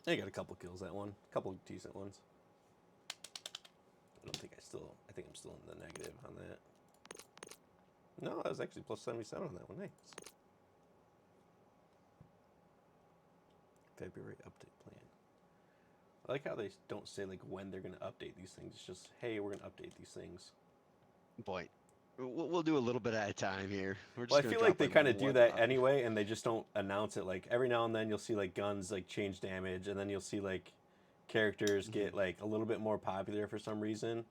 I got a couple kills that one. A couple decent ones. I think I'm still in the negative on that. No, I was actually plus 77 on that one. Nice. February update plan. I like how they don't say like when they're gonna update these things. It's just, hey, we're gonna update these things. Boy, we'll do a little bit at a time here. We're just Well, I gonna feel drop, like they kind of do one that copy. anyway, and they just don't announce it. Like every now and then, you'll see like guns like change damage, and then you'll see like characters get like a little bit more popular for some reason.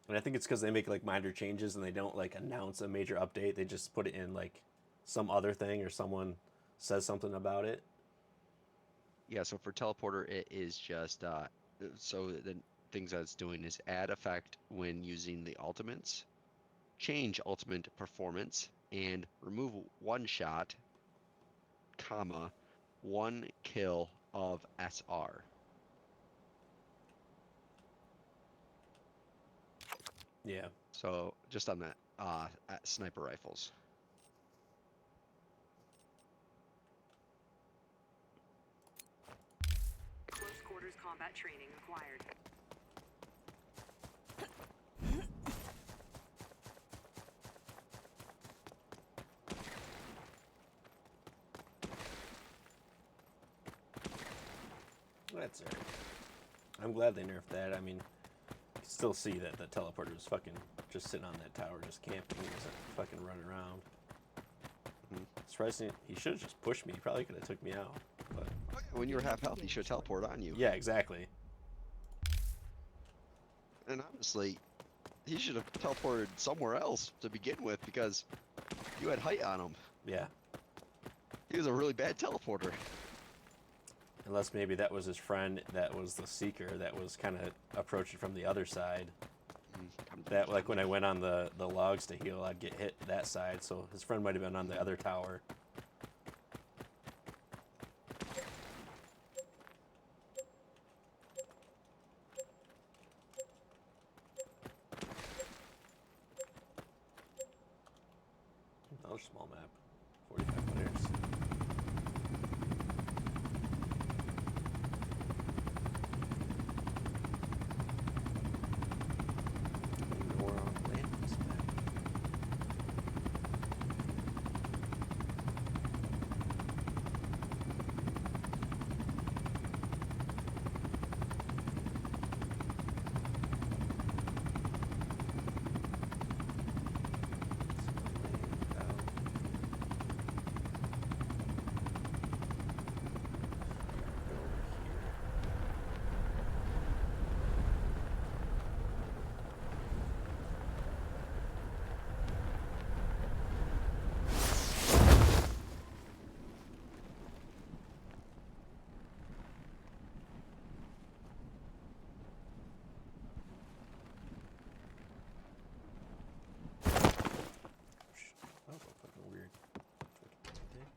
And I think it's because they make like minor changes and they don't like announce a major update. They just put it in like some other thing or someone says something about it. Yeah, so for teleporter, it is just so the things that it's doing is add effect when using the ultimates, change ultimate performance, and remove one shot, comma, 1 kill of SR. Yeah. So just on that at sniper rifles. Close quarters combat training required. That's it. I'm glad they nerfed that. I mean, still see that the teleporter was fucking just sitting on that tower, just camping. He wasn't fucking running around. Surprisingly, he should have just pushed me. He probably could have took me out. But When you were half health, he should teleport on you. yeah, exactly. And honestly, he should have teleported somewhere else to begin with because you had height on him. Yeah. He was a really bad teleporter. Unless maybe that was his friend that was the seeker that was kind of approaching from the other side. That, like, when I went on the logs to heal, I'd get hit that side, so his friend might have been on the other tower. Another small map. 45 players. We're on land this map. Oh, fucking weird. Fucking thing.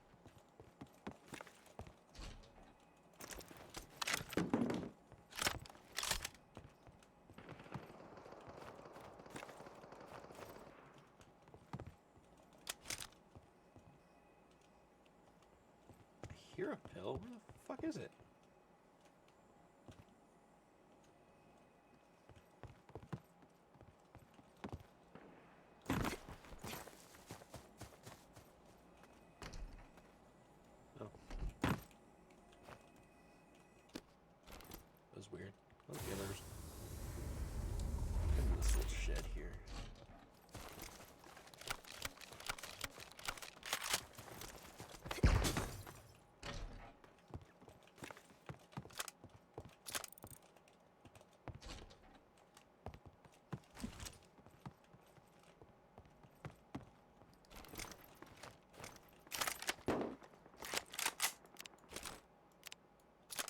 I hear a pill. Where the fuck is it? Oh. That was weird. Okay, there's into this little shed here.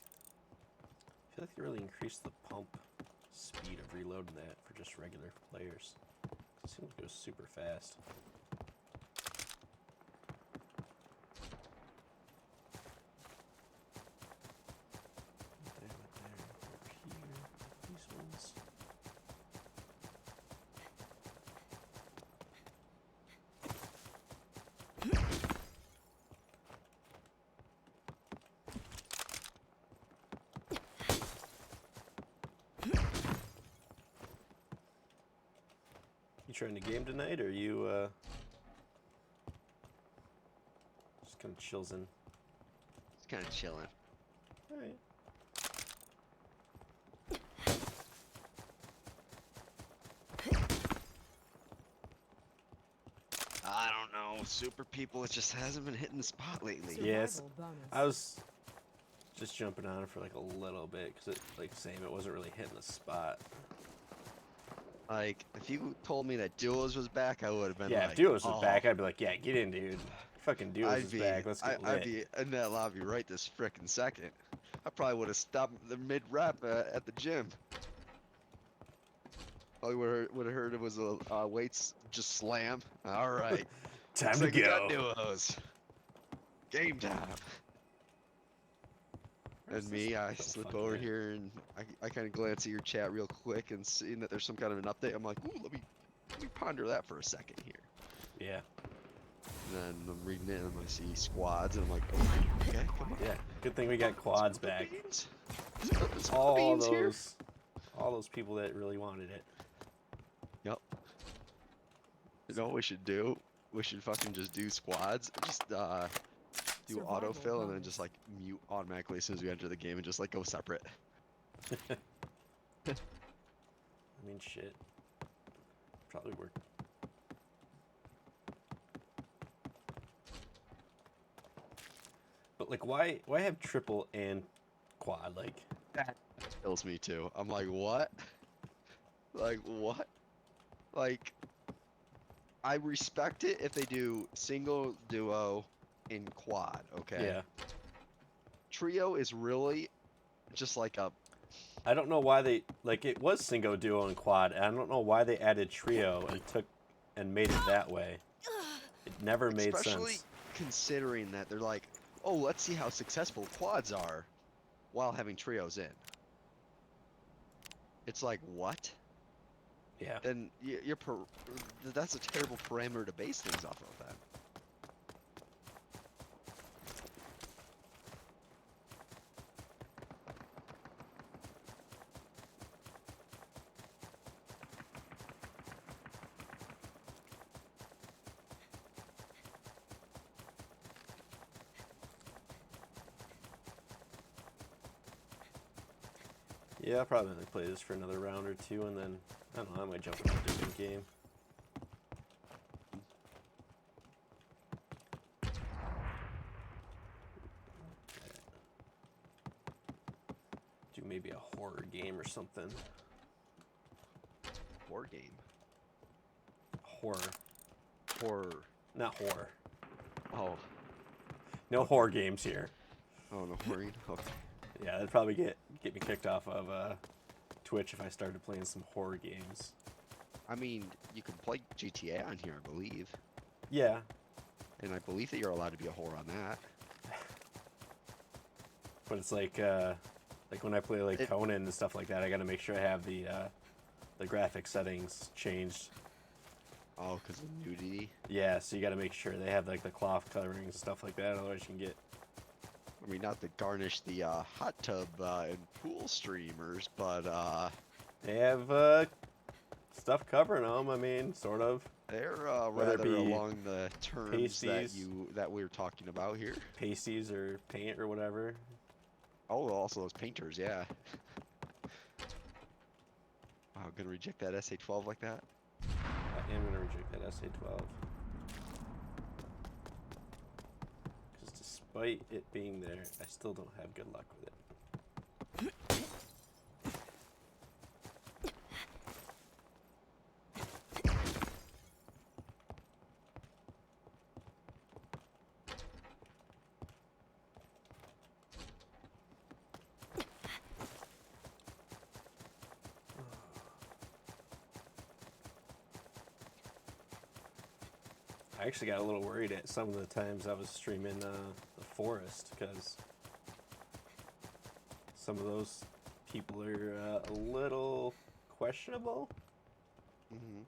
I feel like they really increased the pump speed of reloading that for just regular players. It seems to go super fast. There, over here, these ones. You trying to game tonight, or are you just kind of chills in? It's kind of chilling. All right. I don't know. Super people, it just hasn't been hitting the spot lately. Yes. Survival bonus. I was just jumping on it for like a little bit because it, like, same, it wasn't really hitting the spot. Like, if you told me that Duos was back, I would have been Yeah, like, if Duos was "Oh." back, I'd be like, yeah, get in, dude. Fucking Duos is back. Let's get I'd lit. be in that lobby right this frickin' second. I probably would have stopped the mid-rep at the gym. All you would have heard it was a weights just slam. All right. Time Looks to like we got go. Duos. Game time. Where's And this me, I motherfucker slip over at? here and I kind of glance at your chat real quick and seeing that there's some kind of an update. I'm like, ooh, let me ponder that for a second here. Yeah, And then I'm reading it and I see squads and I'm like, oh, okay, come on. yeah. Good thing we got quads Spill the back. beans. Spill the All beans here. those people that really wanted it. Yep. You know what we should do? We should fucking just do squads. Just do Survival autofill and then bonus. just like mute automatically as soon as we enter the game and just like go separate. I mean, shit. Probably work. But like, why have triple and quad? Like, That kills me too. I'm like, what? Like, what? Like, I respect it if they do single, duo, and quad, okay? yeah. Trio is really just like a. I don't know why they like it was single, duo, and quad. And I don't know why they added trio and made it that way. It never made Especially sense. considering that they're like, oh, let's see how successful quads are while having trios in. It's like, what? Yeah. Then that's a terrible parameter to base things off of then. Yeah, I'll probably only play this for another round or two, and then I don't know. I might jump into a different game. Do maybe a horror game or something. War game. Horror, Horror. not horror. Oh. No horror games here. Oh, no worried. Okay. Yeah, that'd probably get me kicked off of Twitch if I started playing some horror games. I mean, you can play GTA on here, I believe. Yeah, And I believe that you're allowed to be a whore on that. but it's like when I play like Conan and stuff like that, I gotta make sure I have the graphic settings changed. Oh, because of nudity? Yeah, so you gotta make sure they have like the cloth coverings and stuff like that, otherwise you can get. I mean, not to garnish the hot tub and pool streamers, but They have stuff covering them. I mean, sort of they're Whether it rather be along the terms pasties. that we're talking about here. pasties or paint or whatever. Oh, also those painters, yeah. Wow, gonna reject that SA-12 like that? I am gonna reject that SA-12 because despite it being there, I still don't have good luck with it. I actually got a little worried at some of the times I was streaming the forest because some of those people are a little questionable. Mm-hmm.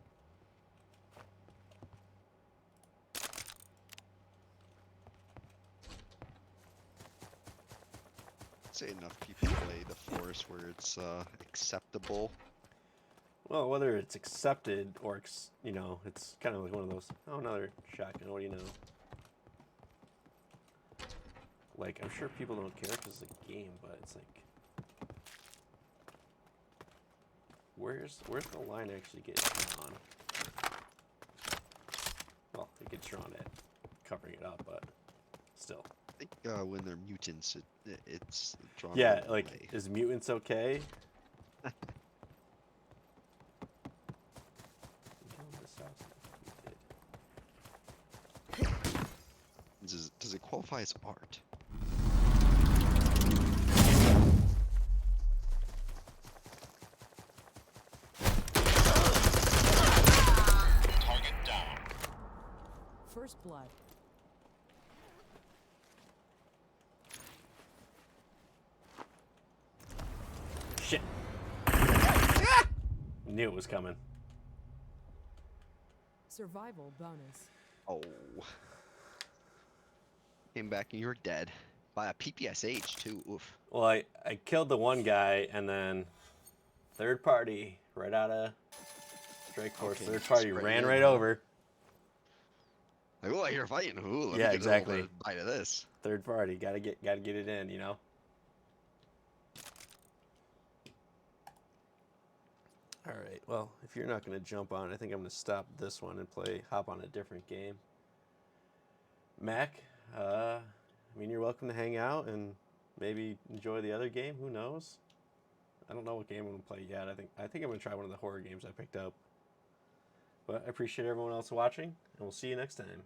Say enough people play the forest where it's acceptable. Well, whether it's accepted or it's kind of like one of those. Oh, another shotgun. What do you know? Like, I'm sure people don't care because it's a game, but it's like, where's the line actually get drawn? Well, it gets drawn at covering it up, but still. I think when they're mutants, it's drawn. Yeah, the like, way. is mutants okay? Does it qualify as art? Target down. First blood. Shit. Knew it was coming. Survival bonus. Oh. Came back and you're dead. By a PPSH too. Oof. Well, I killed the one guy, and then third party right out of Strike Force. Okay, Third party straight ran in, right huh? over. Like, oh, you're fighting. Ooh, let me Yeah, get exactly. a little bite of this. Third party, gotta get it in, you know. All right. Well, if you're not going to jump on, I think I'm going to stop this one and hop on a different game. Mac, I mean, you're welcome to hang out and maybe enjoy the other game. Who knows? I don't know what game I'm going to play yet. I think I'm going to try one of the horror games I picked up. But I appreciate everyone else watching, and we'll see you next time.